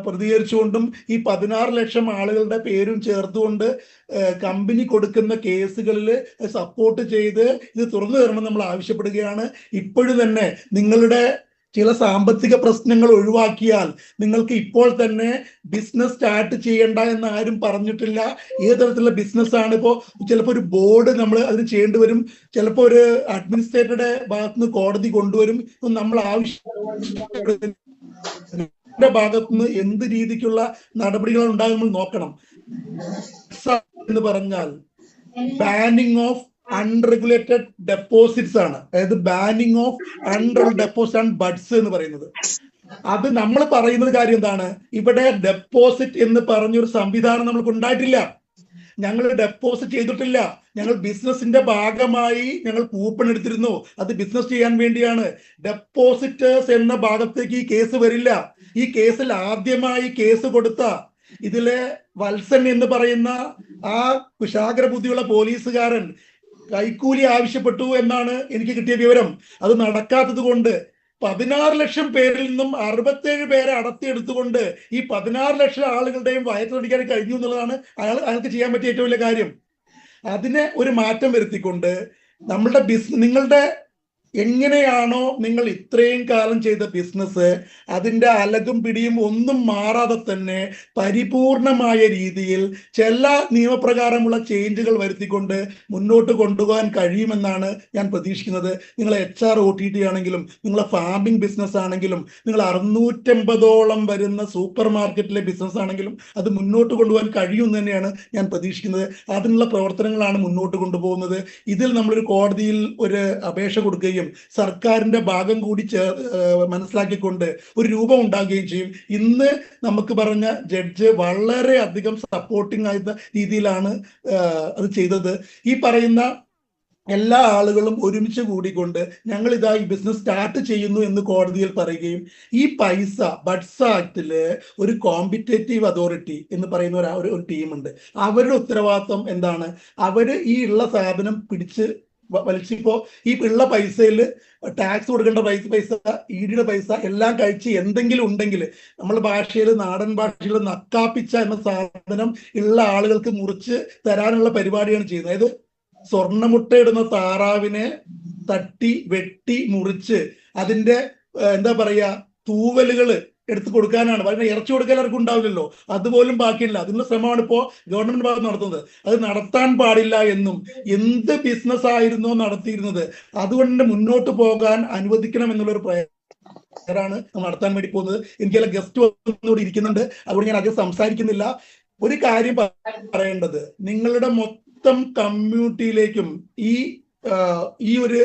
പ്രതികരിച്ചുകൊണ്ടും ഈ 16 ലക്ഷം ആളുകളുടെ പേരും ചേർത്തുകൊണ്ട് കമ്പനി കൊടുക്കുന്ന കേസുകളിൽ സപ്പോർട്ട് ചെയ്ത് ഇത് തുറന്നു തരണം നമ്മൾ ആവശ്യപ്പെടുകയാണ്. ഇപ്പോഴും തന്നെ നിങ്ങളുടെ ചില സാമ്പത്തിക പ്രശ്നങ്ങൾ ഒഴിവാക്കിയാൽ നിങ്ങൾക്ക് ഇപ്പോൾ തന്നെ ബിസിനസ് സ്റ്റാർട്ട് ചെയ്യണ്ട എന്ന് ആരും പറഞ്ഞിട്ടില്ല. ഏത് തരത്തിലുള്ള ബിസിനസ് ആണ്. ഇപ്പോൾ ചിലപ്പോൾ ഒരു ബോർഡ് നമ്മൾ അതിന് ചെയ്യേണ്ടി വരും, ചിലപ്പോൾ ഒരു അഡ്മിനിസ്ട്രേറ്ററുടെ ഭാഗത്തുനിന്ന് കോടതി കൊണ്ടുവരും. നമ്മൾ ആവശ്യപ്പെടുന്ന ഭാഗത്തുനിന്ന് എന്ത് രീതിക്കുള്ള നടപടികൾ ഉണ്ടാകും നമ്മൾ നോക്കണം. എന്ന് പറഞ്ഞാൽ ബാനിങ് ഓഫ് അൺറെഗുലേറ്റഡ് ഡെപ്പോസിറ്റ്സ് ആണ്. അതായത് banning of unregulated deposit and buds എന്ന് പറയുന്നത്. അത് നമ്മൾ പറയുന്നത് കാര്യം എന്താണ്, ഇവിടെ ഡെപ്പോസിറ്റ് എന്ന് പറഞ്ഞൊരു സംവിധാനം നമ്മൾക്ക് ഉണ്ടായിട്ടില്ല. ഞങ്ങൾ ഡെപ്പോസിറ്റ് ചെയ്തിട്ടില്ല. ഞങ്ങൾ ബിസിനസിന്റെ ഭാഗമായി ഞങ്ങൾ കൂപ്പൺ എടുത്തിരുന്നു. അത് ബിസിനസ് ചെയ്യാൻ വേണ്ടിയാണ്. ഡെപ്പോസിറ്റേഴ്സ് എന്ന ഭാഗത്തേക്ക് ഈ കേസ് വരില്ല. ഈ കേസിൽ ആദ്യമായി കേസ് കൊടുത്ത ഇതിലെ വത്സൻ എന്ന് പറയുന്ന ആ കുശാഗ്ര ബുദ്ധിയുള്ള പോലീസുകാരൻ കൈക്കൂലി ആവശ്യപ്പെട്ടു എന്നാണ് എനിക്ക് കിട്ടിയ വിവരം. അത് നടക്കാത്തത് കൊണ്ട് 16 ലക്ഷം പേരിൽ നിന്നും 67 പേരെ അടർത്തിയെടുത്തുകൊണ്ട് ഈ 16 ലക്ഷം ആളുകളുടെയും വയറ്റിലടിക്കാൻ കഴിഞ്ഞു എന്നുള്ളതാണ് അയാൾക്ക് ചെയ്യാൻ പറ്റിയ ഏറ്റവും വലിയ കാര്യം. അതിനെ ഒരു മാറ്റം വരുത്തിക്കൊണ്ട് നിങ്ങളുടെ എങ്ങനെയാണോ നിങ്ങൾ ഇത്രയും കാലം ചെയ്ത ബിസിനസ് അതിന്റെ അലകും പിടിയും ഒന്നും മാറാതെ തന്നെ പരിപൂർണമായ രീതിയിൽ ചില നിയമപ്രകാരമുള്ള ചേഞ്ചുകൾ വരുത്തിക്കൊണ്ട് മുന്നോട്ട് കൊണ്ടുപോകാൻ കഴിയുമെന്നാണ് ഞാൻ പ്രതീക്ഷിക്കുന്നത്. നിങ്ങൾ HROTT ആണെങ്കിലും നിങ്ങളെ ഫാമിംഗ് ബിസിനസ് ആണെങ്കിലും നിങ്ങൾ 650ഓളം വരുന്ന സൂപ്പർ മാർക്കറ്റിലെ ബിസിനസ് ആണെങ്കിലും അത് മുന്നോട്ട് കൊണ്ടുപോകാൻ കഴിയുമെന്ന് തന്നെയാണ് ഞാൻ പ്രതീക്ഷിക്കുന്നത്. അതിനുള്ള പ്രവർത്തനങ്ങളാണ് മുന്നോട്ട് കൊണ്ടുപോകുന്നത്. ഇതിൽ നമ്മളൊരു കോടതിയിൽ ഒരു അപേക്ഷ കൊടുക്കുകയും സർക്കാരിന്റെ ഭാഗം കൂടി മനസ്സിലാക്കിക്കൊണ്ട് ഒരു രൂപം ഉണ്ടാകുകയും ചെയ്യും. ഇന്ന് നമുക്ക് പറഞ്ഞ ജഡ്ജ് വളരെ അധികം സപ്പോർട്ടിംഗ് ആയ രീതിയിലാണ് അത് ചെയ്തത്. ഈ പറയുന്ന എല്ലാ ആളുകളും ഒരുമിച്ച് കൂടിക്കൊണ്ട് ഞങ്ങൾ ഇതാ ഈ ബിസിനസ് സ്റ്റാർട്ട് ചെയ്യുന്നു എന്ന് കോടതിയിൽ പറയുകയും ഈ പൈസ ബഡ്സ് ആക്ടില് ഒരു കോമ്പറ്റേറ്റീവ് അതോറിറ്റി എന്ന് പറയുന്ന ഒരു ടീമുണ്ട്. അവരുടെ ഉത്തരവാദിത്വം എന്താണ്, അവര് ഈ ഉള്ള സാധനം പിടിച്ച് വലിച്ചിപ്പോ ഈ ഉള്ള പൈസയിൽ ടാക്സ് കൊടുക്കേണ്ട പൈസ EDയുടെ പൈസ എല്ലാം കഴിച്ച് എന്തെങ്കിലും ഉണ്ടെങ്കിൽ നമ്മുടെ ഭാഷയിൽ നാടൻ ഭാഷയിൽ നക്കാപ്പിച്ച എന്ന സാധനം ഉള്ള ആളുകൾക്ക് മുറിച്ച് തരാനുള്ള പരിപാടിയാണ് ചെയ്യുന്നത്. അതായത് സ്വർണ്ണമുട്ടയിടുന്ന താറാവിനെ തട്ടി വെട്ടി മുറിച്ച് അതിന്റെ എന്താ പറയാ തൂവലുകള് എടുത്തു കൊടുക്കാനാണ്. കാരണം ഇറച്ചി കൊടുക്കാൻ ആർക്കും ഉണ്ടാവില്ലല്ലോ, അതുപോലും ബാക്കിയില്ല. അതിനുള്ള ശ്രമമാണ് ഇപ്പോ ഗവൺമെന്റ് ഭാഗത്ത് നടത്തുന്നത്. അത് നടത്താൻ പാടില്ല എന്നും എന്ത് ബിസിനസ് ആയിരുന്നോ നടത്തിയിരുന്നത് അതുകൊണ്ട് മുന്നോട്ട് പോകാൻ അനുവദിക്കണം എന്നുള്ളൊരു പ്രയറാണ് നമ്മൾ നടത്താൻ വേണ്ടി പോകുന്നത്. എനിക്കെല്ലാം ഗസ്റ്റ് വന്നുകൂടി ഇരിക്കുന്നുണ്ട്, അതുകൊണ്ട് ഞാൻ അധികം സംസാരിക്കുന്നില്ല. ഒരു കാര്യം പറയേണ്ടത്, നിങ്ങളുടെ മൊത്തം കമ്മ്യൂണിറ്റിയിലേക്കും ഈ ഒരു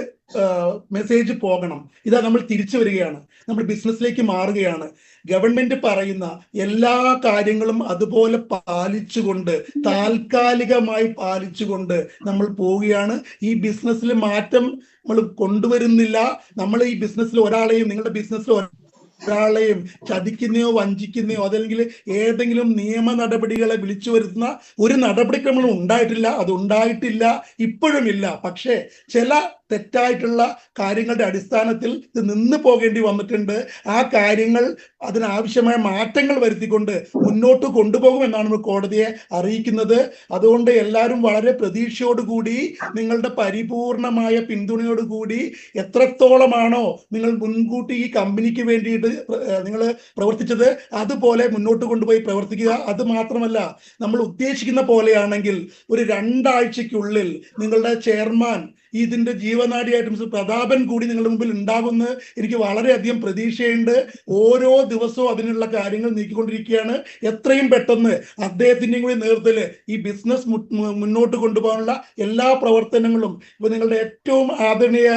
മെസ്സേജ് പോകണം. ഇതാ നമ്മൾ തിരിച്ചു വരികയാണ്, നമ്മൾ ബിസിനസ്സിലേക്ക് മാറുകയാണ്. ഗവൺമെന്റ് പറയുന്ന എല്ലാ കാര്യങ്ങളും അതുപോലെ പാലിച്ചുകൊണ്ട് താൽക്കാലികമായി പാലിച്ചുകൊണ്ട് നമ്മൾ പോവുകയാണ്. ഈ ബിസിനസ്സിൽ മാറ്റം നമ്മൾ കൊണ്ടുവരുന്നില്ല. നമ്മൾ ഈ ബിസിനസ്സിൽ ഒരാളെയും നിങ്ങളുടെ ബിസിനസ്സിൽ ഒരാളെയും ചതിക്കുന്നയോ വഞ്ചിക്കുന്നയോ അതല്ലെങ്കിൽ ഏതെങ്കിലും നിയമ നടപടികളെ വിളിച്ചു വരുത്തുന്ന ഒരു നടപടിക്രമങ്ങളും ഉണ്ടായിട്ടില്ല. അത് ഉണ്ടായിട്ടില്ല, ഇപ്പോഴുമില്ല. പക്ഷേ ചില തെറ്റായിട്ടുള്ള കാര്യങ്ങളുടെ അടിസ്ഥാനത്തിൽ ഇത് നിന്ന് പോകേണ്ടി വന്നിട്ടുണ്ട്. ആ കാര്യങ്ങൾ അതിനാവശ്യമായ മാറ്റങ്ങൾ വരുത്തിക്കൊണ്ട് മുന്നോട്ട് കൊണ്ടുപോകുമെന്നാണ് നമ്മൾ കോടതിയെ അറിയിക്കുന്നത്. അതുകൊണ്ട് എല്ലാവരും വളരെ പ്രതീക്ഷയോടുകൂടി നിങ്ങളുടെ പരിപൂർണമായ പിന്തുണയോടുകൂടി എത്രത്തോളമാണോ നിങ്ങൾ മുൻകൂട്ടി ഈ കമ്പനിക്ക് വേണ്ടിയിട്ട് നിങ്ങൾ പ്രവർത്തിച്ചത് അതുപോലെ മുന്നോട്ട് കൊണ്ടുപോയി പ്രവർത്തിക്കുക. അത് മാത്രമല്ല, നമ്മൾ ഉദ്ദേശിക്കുന്ന പോലെയാണെങ്കിൽ ഒരു 2 ആഴ്ചയ്ക്കുള്ളിൽ നിങ്ങളുടെ ചെയർമാൻ ഇതിന്റെ ജീവനാഡിയായിട്ട് മിസ്റ്റർ പ്രതാപൻ കൂടി നിങ്ങളുടെ മുമ്പിൽ ഉണ്ടാകുമെന്ന് എനിക്ക് വളരെയധികം പ്രതീക്ഷയുണ്ട്. ഓരോ ദിവസവും അതിനുള്ള കാര്യങ്ങൾ നീക്കിക്കൊണ്ടിരിക്കുകയാണ്. എത്രയും പെട്ടെന്ന് അദ്ദേഹത്തിൻ്റെയും കൂടി നേതൃത്വത്തിൽ ഈ ബിസിനസ് മുന്നോട്ട് കൊണ്ടുപോകാനുള്ള എല്ലാ പ്രവർത്തനങ്ങളും ഇപ്പൊ നിങ്ങളുടെ ഏറ്റവും ആദരണീയ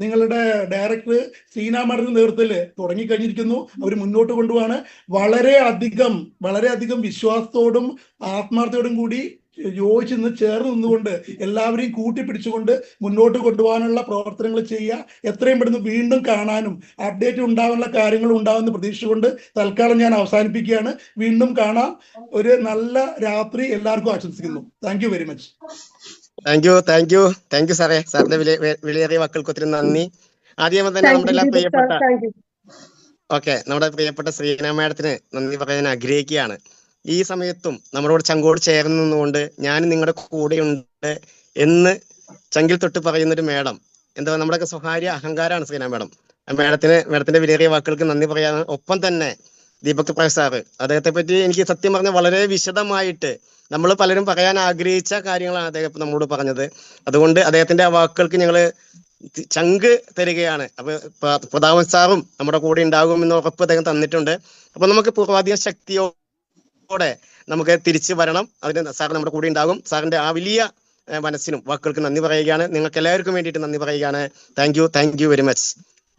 നിങ്ങളുടെ ഡയറക്ടർ സീന മാഡത്തിന്റെ നേതൃത്വത്തിൽ തുടങ്ങിക്കഴിഞ്ഞിരിക്കുന്നു. അവർ മുന്നോട്ട് കൊണ്ടുപോവാണ്. വളരെയധികം വിശ്വാസത്തോടും ആത്മാർത്ഥത്തോടും കൂടി യോജിച്ച് ചേർന്ന് നിന്നുകൊണ്ട് എല്ലാവരെയും കൂട്ടിപ്പിടിച്ചുകൊണ്ട് മുന്നോട്ട് കൊണ്ടുപോകാനുള്ള പ്രവർത്തനങ്ങൾ ചെയ്യുക. എത്രയും പെട്ടെന്ന് വീണ്ടും കാണാനും അപ്ഡേറ്റ് ഉണ്ടാകാനുള്ള കാര്യങ്ങൾ ഉണ്ടാകുമെന്ന് പ്രതീക്ഷിച്ചുകൊണ്ട് തൽക്കാലം ഞാൻ അവസാനിപ്പിക്കുകയാണ്. വീണ്ടും കാണാം. ഒരു നല്ല രാത്രി എല്ലാവർക്കും ആശംസിക്കുന്നു. Thank you very much. Thank you സാറേ. സാറിന്റെ വിലയേറിയ വാക്കുകൾക്ക് ഒത്തിരി നന്ദി. ആദ്യം തന്നെ നമ്മുടെ പ്രിയപ്പെട്ട ശ്രീന മാഡത്തിന് നന്ദി പറയാൻ ആഗ്രഹിക്കുകയാണ്. ഈ സമയത്തും നമ്മളോട് ചങ്കോട് ചേർന്ന് നിന്നുകൊണ്ട് ഞാൻ നിങ്ങളുടെ കൂടെയുണ്ട് എന്ന് ചങ്കിൽ തൊട്ട് പറയുന്നൊരു മാഡം, എന്താ നമ്മുടെയൊക്കെ സ്വകാര്യ അഹങ്കാരമാണ് ശ്രീന മാഡം. മാഡത്തിന്റെ വിലയേറിയ വാക്കുകൾക്ക് നന്ദി പറയാൻ. ഒപ്പം തന്നെ ദീപക് പ്രകാശ് സാറ്, അദ്ദേഹത്തെ പറ്റി എനിക്ക് സത്യം പറഞ്ഞ വളരെ വിശദമായിട്ട് നമ്മൾ പലരും പറയാൻ ആഗ്രഹിച്ച കാര്യങ്ങളാണ് അദ്ദേഹം നമ്മളോട് പറഞ്ഞത്. അതുകൊണ്ട് അദ്ദേഹത്തിന്റെ ആ വാക്കുകൾക്ക് ഞങ്ങള് ചങ്ക് തരികയാണ്. അപ്പൊ പ്രതാപൻ സാറും നമ്മുടെ കൂടെ ഉണ്ടാകും എന്ന് ഉറപ്പ് അദ്ദേഹം തന്നിട്ടുണ്ട്. അപ്പൊ നമുക്ക് പൂർവാധിക ശക്തിയോടെ നമുക്ക് തിരിച്ചു വരണം. അതിന് സാർ നമ്മുടെ കൂടെ ഉണ്ടാകും. സാറിന്റെ ആ വലിയ മനസ്സിനും വാക്കുകൾക്ക് നന്ദി പറയുകയാണ്. നിങ്ങൾക്ക് എല്ലാവർക്കും വേണ്ടിയിട്ട് നന്ദി പറയുകയാണ്. Thank you very much.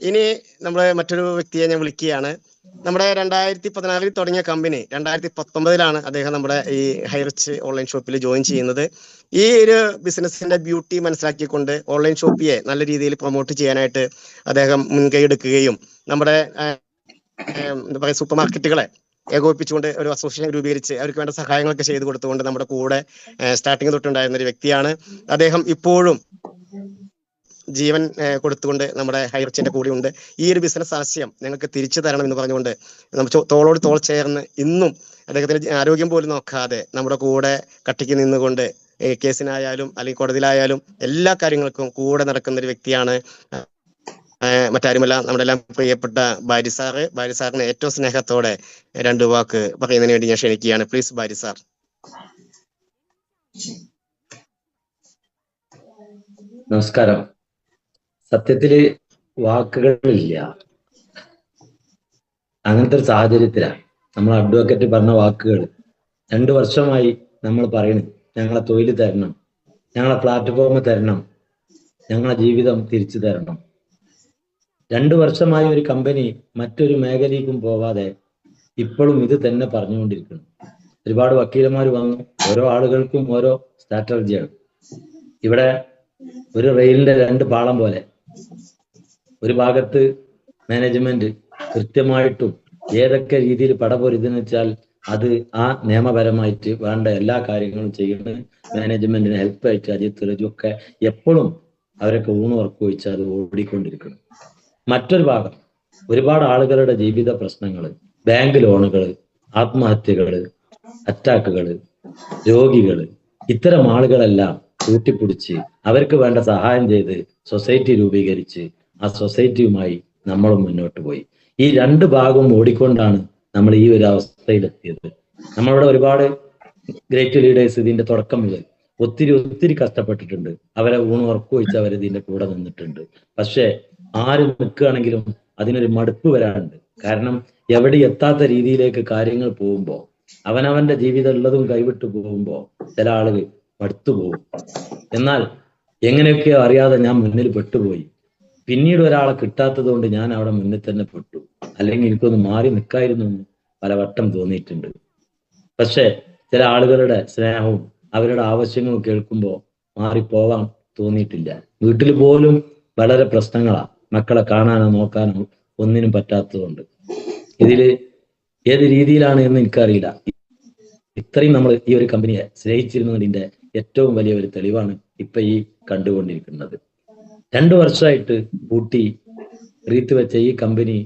ഇനി നമ്മൾ മറ്റൊരു വ്യക്തിയെ ഞാൻ വിളിക്കുകയാണ്. നമ്മുടെ 2016 തുടങ്ങിയ കമ്പനി 2019 അദ്ദേഹം നമ്മുടെ ഈ ഹൈറിച്ച് ഓൺലൈൻ ഷോപ്പിൽ ജോയിൻ ചെയ്യുന്നത്. ഈ ഒരു ബിസിനസിന്റെ ബ്യൂട്ടി മനസ്സിലാക്കിക്കൊണ്ട് ഓൺലൈൻ ഷോപ്പിയെ നല്ല രീതിയിൽ പ്രൊമോട്ട് ചെയ്യാനായിട്ട് അദ്ദേഹം മുൻകൈ എടുക്കുകയും നമ്മുടെ എന്താ പറയുക സൂപ്പർ മാർക്കറ്റുകളെ ഏകോപിപ്പിച്ചുകൊണ്ട് ഒരു അസോസിയേഷൻ രൂപീകരിച്ച് അവർക്ക് വേണ്ട സഹായങ്ങളൊക്കെ ചെയ്തു കൊടുത്തുകൊണ്ട് നമ്മുടെ കൂടെ സ്റ്റാർട്ടിങ് തൊട്ടുണ്ടായിരുന്ന ഒരു വ്യക്തിയാണ്. അദ്ദേഹം ഇപ്പോഴും ജീവൻ കൊടുത്തുകൊണ്ട് നമ്മുടെ ഹൈറിച്ചിന്റെ കൂടെ ഉണ്ട്. ഈ ഒരു ബിസിനസ് ആശയം ഞങ്ങൾക്ക് തിരിച്ചു തരണം എന്ന് പറഞ്ഞുകൊണ്ട് നമുക്ക് തോളോട് തോൾ ചേർന്ന് ഇന്നും അദ്ദേഹത്തിന്റെ ആരോഗ്യം പോലും നോക്കാതെ നമ്മുടെ കൂടെ കട്ടിക്ക് നിന്നുകൊണ്ട് കേസിനായാലും അല്ലെങ്കിൽ കോടതിയിലായാലും എല്ലാ കാര്യങ്ങൾക്കും കൂടെ നടക്കുന്ന ഒരു വ്യക്തിയാണ്. മറ്റാരുമല്ല, നമ്മുടെ എല്ലാം പ്രിയപ്പെട്ട ബാരി സാറ്. ബാരി സാറിന് ഏറ്റവും സ്നേഹത്തോടെ 2 വാക്ക് പറയുന്നതിന് വേണ്ടി ഞാൻ ക്ഷണിക്കുകയാണ്. Please Bari sir. നമസ്കാരം. സത്യത്തില് വാക്കുകളില്ല. അങ്ങനത്തെ ഒരു സാഹചര്യത്തിലാണ് നമ്മൾ അഡ്വക്കേറ്റ് പറഞ്ഞ വാക്കുകൾ 2 വർഷമായി നമ്മൾ പറയണു. ഞങ്ങളെ തൊഴിൽ തരണം, ഞങ്ങളെ പ്ലാറ്റ്ഫോം തരണം, ഞങ്ങളെ ജീവിതം തിരിച്ചു തരണം. 2 വർഷമായി ഒരു കമ്പനി മറ്റൊരു മേഖലയിലേക്കും പോവാതെ ഇപ്പോഴും ഇത് തന്നെ പറഞ്ഞുകൊണ്ടിരിക്കുന്നു. ഒരുപാട് വക്കീലന്മാർ വന്നു. ഓരോ ആളുകൾക്കും ഓരോ സ്ട്രാറ്റജിയാണ്. ഇവിടെ ഒരു റെയിലിന്റെ 2 പാളം പോലെ ഒരു ഭാഗത്ത് മാനേജ്മെന്റ് കൃത്യമായിട്ടും ഏതൊക്കെ രീതിയിൽ പടപൊരുതെന്ന് വെച്ചാൽ അത് ആ നിയമപരമായിട്ട് വേണ്ട എല്ലാ കാര്യങ്ങളും ചെയ്യുന്ന മാനേജ്മെന്റിന് ഹെൽപ്പായിട്ട് അജിത് റജുവൊക്കെ എപ്പോഴും അവരൊക്കെ ഉറക്കു വെച്ച് അത് ഓടിക്കൊണ്ടിരിക്കണം. മറ്റൊരു ഭാഗം ഒരുപാട് ആളുകളുടെ ജീവിത പ്രശ്നങ്ങൾ, ബാങ്ക് ലോണുകൾ, ആത്മഹത്യകൾ, അറ്റാക്കുകൾ, രോഗികൾ, ഇത്തരം ആളുകളെല്ലാം കൂട്ടിപ്പിടിച്ച് അവർക്ക് വേണ്ട സഹായം ചെയ്ത് സൊസൈറ്റി രൂപീകരിച്ച് ആ സൊസൈറ്റിയുമായി നമ്മൾ മുന്നോട്ട് പോയി. ഈ 2 ഭാഗവും ഓടിക്കൊണ്ടാണ് നമ്മൾ ഈ ഒരു അവസ്ഥയിലെത്തിയത്. നമ്മളിവിടെ ഒരുപാട് ഗ്രേറ്റ് ലീഡേഴ്സ് ഇതിന്റെ തുടക്കം മുതൽ ഒത്തിരി കഷ്ടപ്പെട്ടിട്ടുണ്ട്. അവരെ ഉറക്കു വെച്ച് അവർ ഇതിന്റെ കൂടെ നിന്നിട്ടുണ്ട്. പക്ഷെ ആര് നിൽക്കുകയാണെങ്കിലും അതിനൊരു മടുപ്പ് വരാറുണ്ട്. കാരണം എവിടെ എത്താത്ത രീതിയിലേക്ക് കാര്യങ്ങൾ പോകുമ്പോൾ, അവനവന്റെ ജീവിതം ഉള്ളതും കൈവിട്ടു പോകുമ്പോൾ ചില ആളുകൾ മടുത്തു പോകും. എന്നാൽ എങ്ങനെയൊക്കെയോ അറിയാതെ ഞാൻ മുന്നിൽ പെട്ടുപോയി. പിന്നീട് ഒരാളെ കിട്ടാത്തത് കൊണ്ട് ഞാൻ അവിടെ മുന്നിൽ തന്നെ പെട്ടു. അല്ലെങ്കിൽ എനിക്കൊന്ന് മാറി നിൽക്കായിരുന്നു എന്ന് പലവട്ടം തോന്നിയിട്ടുണ്ട്. പക്ഷെ ചില ആളുകളുടെ സ്നേഹവും അവരുടെ ആവശ്യങ്ങളും കേൾക്കുമ്പോൾ മാറിപ്പോവാൻ തോന്നിയിട്ടില്ല. വീട്ടിൽ പോലും വളരെ പ്രശ്നങ്ങളാണ്. മക്കളെ കാണാനോ നോക്കാനോ ഒന്നിനും പറ്റാത്തതുകൊണ്ട് ഇതില് ഏത് രീതിയിലാണ് എന്ന് എനിക്കറിയില്ല. ഇത്രയും നമ്മൾ ഈ ഒരു കമ്പനിയെ സ്നേഹിച്ചിരുന്നതിന്റെ ഏറ്റവും വലിയ ഒരു തെളിവാണ് ഇപ്പൊ ഈ കണ്ടുകൊണ്ടിരിക്കുന്നത്. 2 വർഷമായിട്ട് പൂട്ടി റീത്ത് വെച്ച ഈ കമ്പനി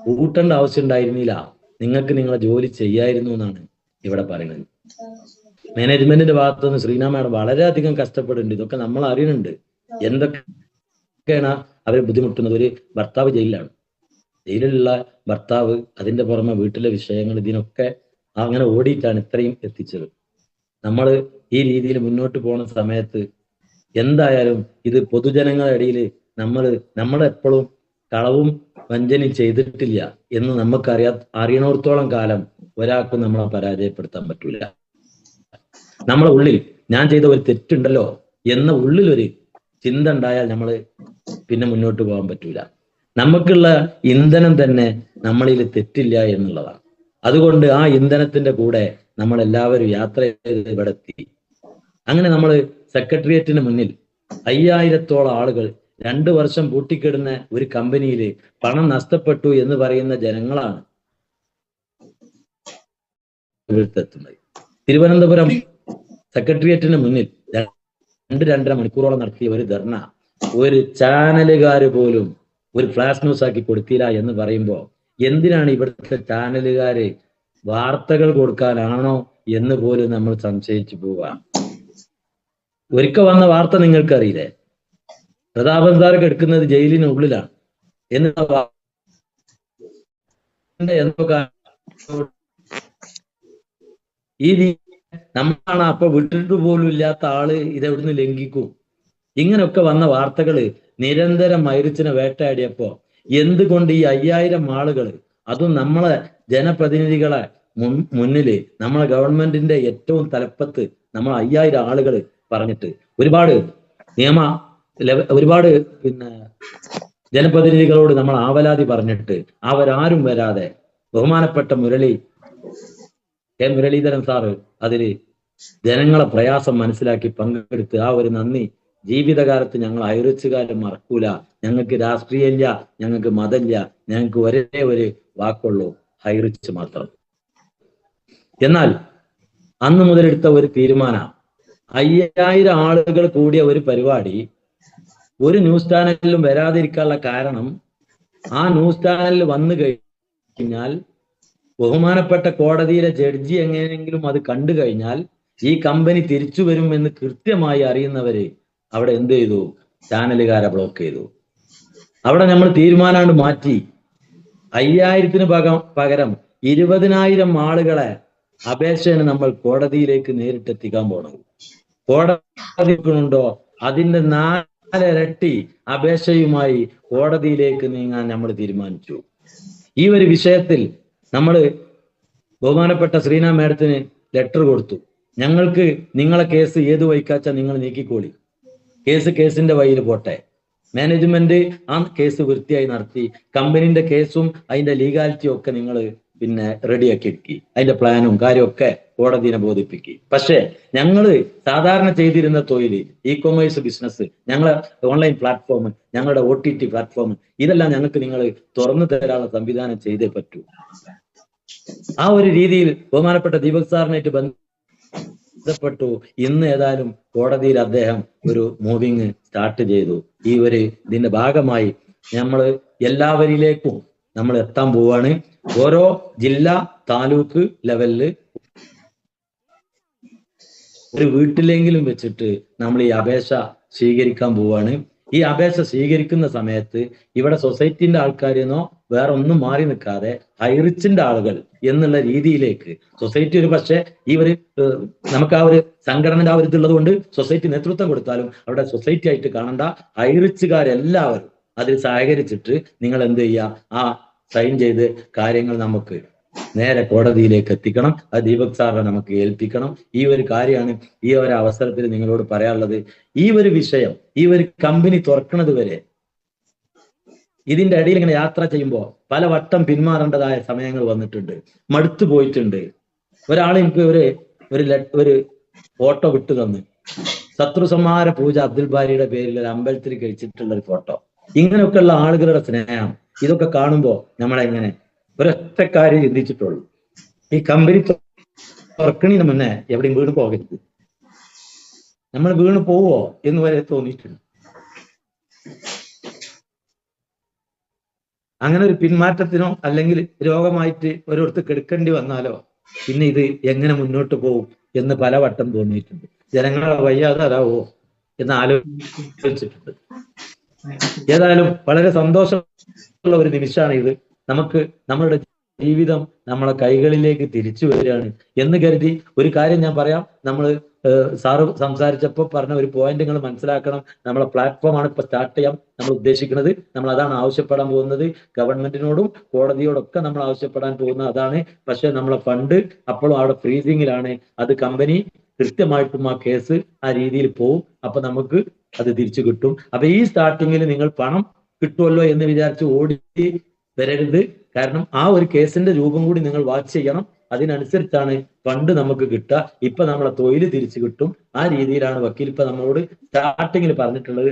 പൂട്ടേണ്ട ആവശ്യം ഉണ്ടായിരുന്നില്ല. നിങ്ങൾക്ക് നിങ്ങളെ ജോലി ചെയ്യായിരുന്നു എന്നാണ് ഇവിടെ പറയുന്നത്. മാനേജ്മെന്റിന്റെ ഭാഗത്തുനിന്ന് ശ്രീനാ മാഡം വളരെയധികം കഷ്ടപ്പെടുന്നുണ്ട്. ഇതൊക്കെ നമ്മൾ അറിയുന്നുണ്ട്. എന്തൊക്കെയാണ് അവർ ബുദ്ധിമുട്ടുന്നത്. ഒരു ഭർത്താവ് ജയിലിലാണ്. ജയിലിലുള്ള ഭർത്താവ്, അതിന്റെ പുറമെ വീട്ടിലെ വിഷയങ്ങൾ, ഇതിനൊക്കെ അങ്ങനെ ഓടിയിട്ടാണ് ഇത്രയും എത്തിച്ചത്. നമ്മൾ ഈ രീതിയിൽ മുന്നോട്ട് പോകുന്ന സമയത്ത് എന്തായാലും ഇത് പൊതുജനങ്ങളുടെ ഇടയിൽ നമ്മളെപ്പോഴും കളവും വഞ്ചനയും ചെയ്തിട്ടില്ല എന്ന് അറിയണോടത്തോളം കാലം ഒരാൾക്കും നമ്മളെ പരാജയപ്പെടുത്താൻ പറ്റൂല. നമ്മളെ ഉള്ളിൽ ഞാൻ ചെയ്ത ഒരു തെറ്റുണ്ടല്ലോ എന്ന ഉള്ളിലൊരു ചിന്ത ഉണ്ടായാൽ നമ്മൾ പിന്നെ മുന്നോട്ട് പോകാൻ പറ്റൂല. നമുക്കുള്ള ഇന്ധനം തന്നെ നമ്മളിൽ തെറ്റില്ല എന്നുള്ളതാണ്. അതുകൊണ്ട് ആ ഇന്ധനത്തിന്റെ കൂടെ നമ്മളെല്ലാവരും യാത്ര ചെയ്ത് ഇവിടെ എത്തി. അങ്ങനെ നമ്മൾ സെക്രട്ടേറിയറ്റിന് മുന്നിൽ 5000-ഓളം ആളുകൾ 2 വർഷം പൂട്ടിക്കിടുന്ന ഒരു കമ്പനിയിൽ പണം നഷ്ടപ്പെട്ടു എന്ന് പറയുന്ന ജനങ്ങളാണ് എത്തുന്നത്. തിരുവനന്തപുരം സെക്രട്ടേറിയറ്റിന് മുന്നിൽ 2-2.5 മണിക്കൂറോളം നടത്തിയ ഒരു ധർണ ഒരു ചാനലുകാര് പോലും ഒരു ഫ്ലാഷ് ന്യൂസ് ആക്കി കൊടുത്തില്ല എന്ന് പറയുമ്പോൾ എന്തിനാണ് ഇവിടുത്തെ ചാനലുകാര് വാർത്തകൾ കൊടുക്കാനാണോ എന്ന് പോലും നമ്മൾ സംശയിച്ചു പോവാ. ഒരിക്കൽ വന്ന വാർത്ത നിങ്ങൾക്കറിയില്ലേ? പ്രതാപൻ സാർ എടുക്കുന്നത് ജയിലിനുള്ളിലാണ് ഈ നമ്മളാണ് അപ്പൊ വിട്ടിട്ട് പോലും ഇല്ലാത്ത ആള് ഇതെവിടുന്ന് ലംഘിക്കും. ഇങ്ങനെയൊക്കെ വന്ന വാർത്തകള് നിരന്തരം മൈറിച്ചിനെ വേട്ടയാടിയപ്പോ എന്തുകൊണ്ട് ഈ 5000 ആളുകൾ, അതും നമ്മളെ ജനപ്രതിനിധികളെ മുന്നില് നമ്മളെ ഗവൺമെന്റിന്റെ ഏറ്റവും തലപ്പത്ത് നമ്മൾ 5000 ആളുകൾ പറഞ്ഞിട്ട് ഒരുപാട് ജനപ്രതിനിധികളോട് നമ്മൾ ആവലാതി പറഞ്ഞിട്ട് അവരാരും വരാതെ ബഹുമാനപ്പെട്ട മുരളീധരൻ സാറ് അതില് ജനങ്ങളെ പ്രയാസം മനസ്സിലാക്കി പങ്കെടുത്ത് ആ ഒരു നന്ദി ജീവിതകാലത്ത് ഞങ്ങൾ ഐറിച്ചുകാരും മറക്കൂല. ഞങ്ങൾക്ക് രാഷ്ട്രീയമില്ല, ഞങ്ങൾക്ക് മതമില്ല, ഞങ്ങൾക്ക് ഒരേ ഒരു വാക്കുള്ളൂ, ഐറിച്ച് മാത്രം. എന്നാൽ അന്ന് മുതലെടുത്ത ഒരു തീരുമാനം 5000 ആളുകൾ കൂടിയ ഒരു പരിപാടി ഒരു ന്യൂസ് ചാനലിലും വരാതിരിക്കാനുള്ള കാരണം, ആ ന്യൂസ് ചാനലിൽ വന്നു കഴിഞ്ഞാൽ ബഹുമാനപ്പെട്ട കോടതിയിലെ ജഡ്ജി എങ്ങനെയെങ്കിലും അത് കണ്ടു കഴിഞ്ഞാൽ ഈ കമ്പനി തിരിച്ചു വരും എന്ന് കൃത്യമായി അറിയുന്നവര് അവിടെ എന്ത് ചെയ്തു? ചാനലുകാരെ ബ്ലോക്ക് ചെയ്തു. അവിടെ നമ്മൾ തീരുമാനമാണ് മാറ്റി 5000-ന് പകരം 20,000 ആളുകളെ അപേക്ഷയാണ് നമ്മൾ കോടതിയിലേക്ക് നേരിട്ടെത്തിക്കാൻ പോണത്. കോടതിക്കുണ്ടോ അതിന്റെ 4 ഇരട്ടി അപേക്ഷയുമായി കോടതിയിലേക്ക് നീങ്ങാൻ നമ്മൾ തീരുമാനിച്ചു. ഈ ഒരു വിഷയത്തിൽ നമ്മൾ ബഹുമാനപ്പെട്ട ശ്രീനാ മാഡത്തിന് ലെറ്റർ കൊടുത്തു. ഞങ്ങൾക്ക് നിങ്ങളെ കേസ് ഏത് വഴിക്കാച്ചാ നിങ്ങൾ നീക്കിക്കോളി, കേസിന്റെ വഴിയിൽ പോട്ടെ. മാനേജ്മെന്റ് ആ കേസ് വൃത്തിയായി നടത്തി, കമ്പനിന്റെ കേസും അതിന്റെ ലീഗാലിറ്റിയും ഒക്കെ നിങ്ങൾ റെഡിയാക്കി എടുക്കി, അതിന്റെ പ്ലാനും കാര്യമൊക്കെ കോടതിനെ ബോധിപ്പിക്കി. പക്ഷേ ഞങ്ങള് സാധാരണ ചെയ്തിരുന്ന തൊഴിൽ, ഇ-കൊമേഴ്സ് ബിസിനസ്, ഞങ്ങളെ ഓൺലൈൻ പ്ലാറ്റ്ഫോം, ഞങ്ങളുടെ OTT പ്ലാറ്റ്ഫോം, ഇതെല്ലാം ഞങ്ങൾക്ക് നിങ്ങൾ തുറന്നു തരാനുള്ള സംവിധാനം ചെയ്തേ പറ്റൂ. ആ ഒരു രീതിയിൽ ബഹുമാനപ്പെട്ട ദീപക് സാറിനായിട്ട് ബന്ധപ്പെട്ടു. ഇന്ന് ഏതായാലും കോടതിയിൽ അദ്ദേഹം ഒരു മൂവിങ് സ്റ്റാർട്ട് ചെയ്തു. ഇതിന്റെ ഭാഗമായി നമ്മൾ എല്ലാവരിലേക്കും നമ്മൾ എത്താൻ പോവാണ്. ഓരോ ജില്ലാ താലൂക്ക് ലെവലില് ഒരു വീട്ടിലെങ്കിലും വെച്ചിട്ട് നമ്മൾ ഈ അപേക്ഷ സ്വീകരിക്കാൻ പോവാണ്. ഈ അപേക്ഷ സ്വീകരിക്കുന്ന സമയത്ത് ഇവിടെ സൊസൈറ്റിന്റെ ആൾക്കാരെന്നോ വേറെ ഒന്നും മാറി നിൽക്കാതെ ഐറിച്ചിന്റെ ആളുകൾ എന്നുള്ള രീതിയിലേക്ക് സൊസൈറ്റി ഒരു പക്ഷേ നമുക്ക് ആ ഒരു സംഘടനയുടെ ആ ഒരു ഇതുള്ളത് കൊണ്ട് സൊസൈറ്റി നേതൃത്വം കൊടുത്താലും അവിടെ സൊസൈറ്റി ആയിട്ട് കാണണ്ട, ഐറിച്ചുകാരെല്ലാവരും അതിൽ സഹകരിച്ചിട്ട് നിങ്ങൾ എന്ത് ചെയ്യുക, ആ സൈൻ ചെയ്ത് കാര്യങ്ങൾ നമുക്ക് നേരെ കോടതിയിലേക്ക് എത്തിക്കണം. അത് ദീപക് സാറിനെ നമുക്ക് ഏൽപ്പിക്കണം. ഈ ഒരു കാര്യമാണ് ഈ ഒരു അവസരത്തിൽ നിങ്ങളോട് പറയാനുള്ളത്. ഈ ഒരു വിഷയം, ഈ ഒരു കമ്പനി തുറക്കുന്നത് വരെ ഇതിന്റെ ഇടയിൽ ഇങ്ങനെ യാത്ര ചെയ്യുമ്പോൾ പല വട്ടം പിന്മാറേണ്ടതായ സമയങ്ങൾ വന്നിട്ടുണ്ട്, മടുത്തു പോയിട്ടുണ്ട്. ഒരാൾ എനിക്ക് ഒരു ഫോട്ടോ വിട്ടു തന്നു, ശത്രുസംഹാര പൂജ അബ്ദുൽ ബാരിയുടെ പേരിൽ ഒരു അമ്പലത്തിൽ കഴിച്ചിട്ടുള്ള ഒരു ഫോട്ടോ. ഇങ്ങനെയൊക്കെയുള്ള ആളുകളുടെ സ്നേഹം ഇതൊക്കെ കാണുമ്പോൾ നമ്മളെങ്ങനെ ഒരൊറ്റ കാര്യം ചിന്തിച്ചിട്ടുള്ളൂ, ഈ കമ്പനി തുറക്കണിന് മുന്നേ എവിടെയും വീണ് പോകരുത്. നമ്മൾ വീണ് പോവോ എന്ന് വരെ തോന്നിയിട്ടുണ്ട്. അങ്ങനെ ഒരു പിന്മാറ്റത്തിനോ അല്ലെങ്കിൽ രോഗമായിട്ട് ഓരോരുത്തർ കെടുക്കേണ്ടി വന്നാലോ പിന്നെ ഇത് എങ്ങനെ മുന്നോട്ട് പോകും എന്ന് പലവട്ടം തോന്നിയിട്ടുണ്ട്. ജനങ്ങളെ വയ്യാതെ അതാവോ എന്ന് ആലോചിച്ചിട്ടുണ്ട്. ഏതായാലും വളരെ സന്തോഷമുള്ള ഒരു നിമിഷമാണ് ഇത്. നമുക്ക് നമ്മളുടെ ജീവിതം നമ്മളെ കൈകളിലേക്ക് തിരിച്ചു വരികയാണ് എന്ന് കരുതി ഒരു കാര്യം ഞാൻ പറയാം. നമ്മൾ സാറ് സംസാരിച്ചപ്പോൾ പറഞ്ഞ ഒരു പോയിന്റ് നിങ്ങൾ മനസ്സിലാക്കണം. നമ്മളെ പ്ലാറ്റ്ഫോമാണ് ഇപ്പൊ സ്റ്റാർട്ട് ചെയ്യാൻ നമ്മൾ ഉദ്ദേശിക്കുന്നത്. നമ്മൾ അതാണ് ആവശ്യപ്പെടാൻ പോകുന്നത്. ഗവൺമെന്റിനോടും കോടതിയോടൊക്കെ നമ്മൾ ആവശ്യപ്പെടാൻ പോകുന്നത് അതാണ്. പക്ഷെ നമ്മളെ ഫണ്ട് അപ്പോഴും അവിടെ ഫ്രീസിങ്ങിലാണ്. അത് കമ്പനി കൃത്യമായിട്ടും ആ കേസ് ആ രീതിയിൽ പോവും. അപ്പൊ നമുക്ക് അത് തിരിച്ചു കിട്ടും. അപ്പൊ ഈ സ്റ്റാർട്ടിങ്ങിൽ നിങ്ങൾ പണം കിട്ടുമല്ലോ എന്ന് വിചാരിച്ച് ഓടി വരരുത്. കാരണം ആ ഒരു കേസിന്റെ രൂപം കൂടി നിങ്ങൾ വാച്ച് ചെയ്യണം. അതിനനുസരിച്ചാണ് ഫണ്ട് നമുക്ക് കിട്ടുക. ഇപ്പൊ നമ്മളെ തൊഴിൽ തിരിച്ചു കിട്ടും. ആ രീതിയിലാണ് വക്കീൽ ഇപ്പൊ നമ്മളോട് സ്റ്റാർട്ടിങ്ങിൽ പറഞ്ഞിട്ടുള്ളത്.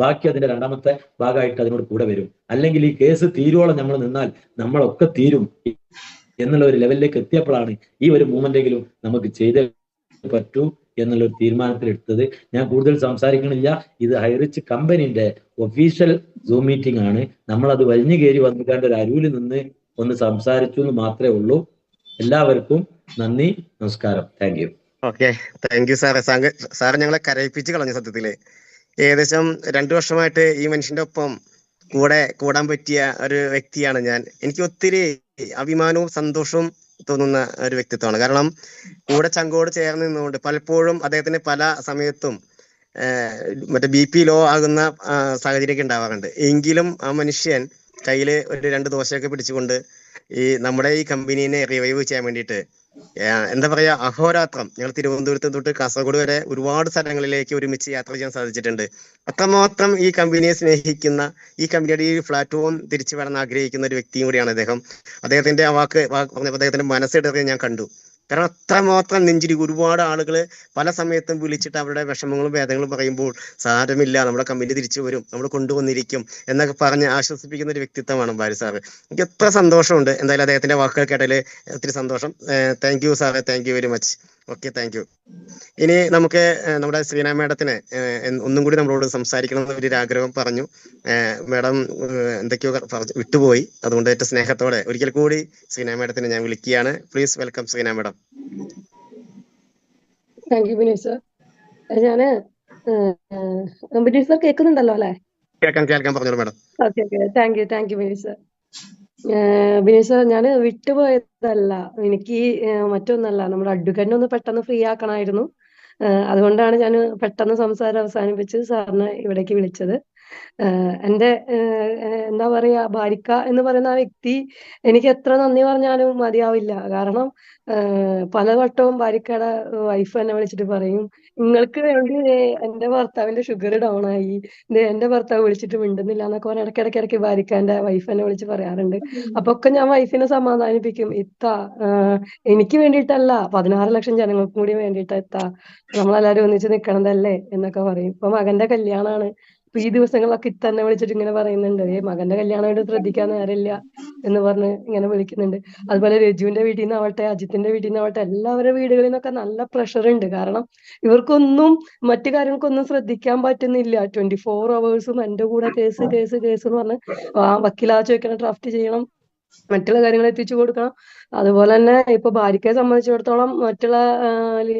ബാക്കി അതിന്റെ രണ്ടാമത്തെ ഭാഗമായിട്ട് അതിനോട് കൂടെ വരും. അല്ലെങ്കിൽ ഈ കേസ് തീരുവോളം നമ്മൾ നിന്നാൽ നമ്മളൊക്കെ തീരും എന്നുള്ള ഒരു ലെവലിലേക്ക് എത്തിയപ്പോഴാണ് ഈ ഒരു മൂവ്മെന്റെങ്കിലും നമുക്ക് ചെയ്തേ പറ്റൂ എന്നുള്ള ഒരു തീരുമാനത്തിലെടുത്തത്. ഞാൻ കൂടുതൽ സംസാരിക്കണില്ല. ഇത് ഹൈറിച്ച് കമ്പനിന്റെ ഒഫീഷ്യൽ സൂം മീറ്റിംഗ് ആണ്. നമ്മളത് വലിഞ്ഞു കയറി വന്നിക്കാണ്ട് ഒരു അരുവിൽ നിന്ന് ഒന്ന് സംസാരിച്ചു എന്ന് മാത്രമേ ഉള്ളൂ. എല്ലാവർക്കും നന്ദി, നമസ്കാരം. Thank you. Okay, thank you സാറേ. സാറ് ഞങ്ങളെ കരയിപ്പിച്ച് കളഞ്ഞു സത്യത്തില്. ഏകദേശം 2 വർഷമായിട്ട് ഈ മനുഷ്യന്റെ ഒപ്പം കൂടാൻ പറ്റിയ ഒരു വ്യക്തിയാണ് ഞാൻ. എനിക്ക് ഒത്തിരി അഭിമാനവും സന്തോഷവും തോന്നുന്ന ഒരു വ്യക്തിത്വമാണ്. കാരണം കൂടെ ചങ്കോട് ചേർന്ന് നിന്നുകൊണ്ട് പലപ്പോഴും അദ്ദേഹത്തിന് പല സമയത്തും മറ്റേ BP ലോ ആകുന്ന സാഹചര്യമൊക്കെ ഉണ്ടാവാറുണ്ട്. എങ്കിലും ആ മനുഷ്യൻ കയ്യിൽ ഒരു 2 ദോശയൊക്കെ പിടിച്ചുകൊണ്ട് നമ്മുടെ ഈ കമ്പനീനെ റിവൈവ് ചെയ്യാൻ വേണ്ടിയിട്ട് എന്താ പറയാ, അഹോരാത്രം ഞങ്ങൾ തിരുവനന്തപുരത്ത് തൊട്ട് കാസർഗോഡ് വരെ ഒരുപാട് സ്ഥലങ്ങളിലേക്ക് ഒരുമിച്ച് യാത്ര ചെയ്യാൻ സാധിച്ചിട്ടുണ്ട്. അത്രമാത്രം ഈ കമ്പനിയെ സ്നേഹിക്കുന്ന, ഈ കമ്പനിയുടെ ഈ പ്ലാറ്റ്ഫോം തിരിച്ചു വരാൻ ആഗ്രഹിക്കുന്ന ഒരു വ്യക്തിയും കൂടിയാണ് അദ്ദേഹം. അദ്ദേഹത്തിന്റെ ആ വാക്ക് പറഞ്ഞപ്പോൾ അദ്ദേഹത്തിന്റെ മനസ്സിടറി ഞാൻ കണ്ടു. കാരണം അത്രമാത്രം നെഞ്ചിരി ഒരുപാട് ആളുകൾ പല സമയത്തും വിളിച്ചിട്ട് അവരുടെ വിഷമങ്ങളും വേദനകളും പറയുമ്പോൾ സാരമില്ല, നമ്മുടെ കമ്പനി തിരിച്ചു വരും, നമ്മൾ കൊണ്ടുവന്നിരിക്കും എന്നൊക്കെ പറഞ്ഞ് ആശ്വസിപ്പിക്കുന്ന ഒരു വ്യക്തിത്വമാണ് ബാരി സാറ്. എനിക്ക് എത്ര സന്തോഷമുണ്ട്. എന്തായാലും അദ്ദേഹത്തിന്റെ വാക്കുകൾ കേട്ടതിൽ ഒത്തിരി സന്തോഷം. താങ്ക് യു സാറേ, thank you very much. Okay, thank you. ഇനി നമുക്ക് നമ്മുടെ ശ്രീന മാഡത്തിന് ഒന്നും കൂടി നമ്മളോട് സംസാരിക്കണം എന്നൊരു ആഗ്രഹം പറഞ്ഞു. മാഡം എന്തൊക്കെയോ വിട്ടുപോയി. അതുകൊണ്ട് ഏറ്റവും സ്നേഹത്തോടെ ഒരിക്കൽ കൂടി ശ്രീന മാഡത്തിനെ ഞാൻ വിളിക്കുകയാണ്. Please welcome Sreena madam. Thank you Bineesh sir. ഞാന് ബിനീഷ് സർ കേൾക്കുന്നുണ്ടല്ലോ അല്ലെ? കേൾക്കാൻ പറഞ്ഞോളൂ madam. Okay okay, thank you Bineesh sir. Bineesh sir, ഞാൻ വിട്ടുപോയതല്ല, എനിക്ക് മറ്റൊന്നല്ല, നമ്മുടെ അഡ്വക്കേറ്റിനെ ഒന്ന് പെട്ടെന്ന് ഫ്രീ ആക്കണമായിരുന്നു. അതുകൊണ്ടാണ് ഞാൻ പെട്ടെന്ന് സംസാരം അവസാനിപ്പിച്ച് സാറിനെ ഇവിടേക്ക് വിളിച്ചത്. എന്റെ എന്താ പറയാ, ബാരിക്ക എന്ന് പറയുന്ന ആ വ്യക്തി എനിക്ക് എത്ര നന്ദി പറഞ്ഞാലും മതിയാവില്ല. കാരണം പലവട്ടവും ബാരിക്കയുടെ വൈഫ് എന്നെ വിളിച്ചിട്ട് പറയും, നിങ്ങൾക്ക് വേണ്ടി എന്റെ ഭർത്താവിന്റെ ഷുഗർ ഡൗൺ ആയി, എന്റെ ഭർത്താവ് വിളിച്ചിട്ട് മിണ്ടുന്നില്ല എന്നൊക്കെ പറഞ്ഞ ഇടയ്ക്കിടയ്ക്ക് ബാരിക്കാന്റെ വൈഫ് എന്നെ വിളിച്ച് പറയാറുണ്ട്. അപ്പൊ ഒക്കെ ഞാൻ വൈഫിനെ സമാധാനിപ്പിക്കും, എനിക്ക് വേണ്ടിയിട്ടല്ല, 16 ലക്ഷം ജനങ്ങൾക്കും കൂടി വേണ്ടിയിട്ട് നമ്മളെല്ലാരും ഒന്നിച്ച് നിൽക്കണതല്ലേ എന്നൊക്കെ പറയും. ഇപ്പൊ മകന്റെ കല്യാണമാണ്. അപ്പൊ ഈ ദിവസങ്ങളിലൊക്കെ തന്നെ വിളിച്ചിട്ട് ഇങ്ങനെ പറയുന്നുണ്ട്, മകന്റെ കല്യാണമായിട്ട് ശ്രദ്ധിക്കാൻ നേരമില്ല എന്ന് പറഞ്ഞ് ഇങ്ങനെ വിളിക്കുന്നുണ്ട്. അതുപോലെ രജുവിന്റെ വീട്ടിൽ നിന്നാവട്ടെ, അജിത്തിന്റെ വീട്ടിൽ നിന്നാവട്ടെ, എല്ലാവരുടെ വീടുകളിൽ നിന്നൊക്കെ നല്ല പ്രഷർ ഉണ്ട്. കാരണം ഇവർക്കൊന്നും മറ്റു കാര്യങ്ങൾക്കൊന്നും ശ്രദ്ധിക്കാൻ പറ്റുന്നില്ല. 24 hours എന്റെ കൂടെ കേസ് എന്ന് പറഞ്ഞ് വക്കീലാ ചോദിക്കണം, ഡ്രാഫ്റ്റ് ചെയ്യണം, മറ്റുള്ള കാര്യങ്ങൾ എത്തിച്ചു കൊടുക്കണം. അതുപോലെ തന്നെ ഇപ്പൊ ഭാര്യയെ സംബന്ധിച്ചിടത്തോളം മറ്റുള്ള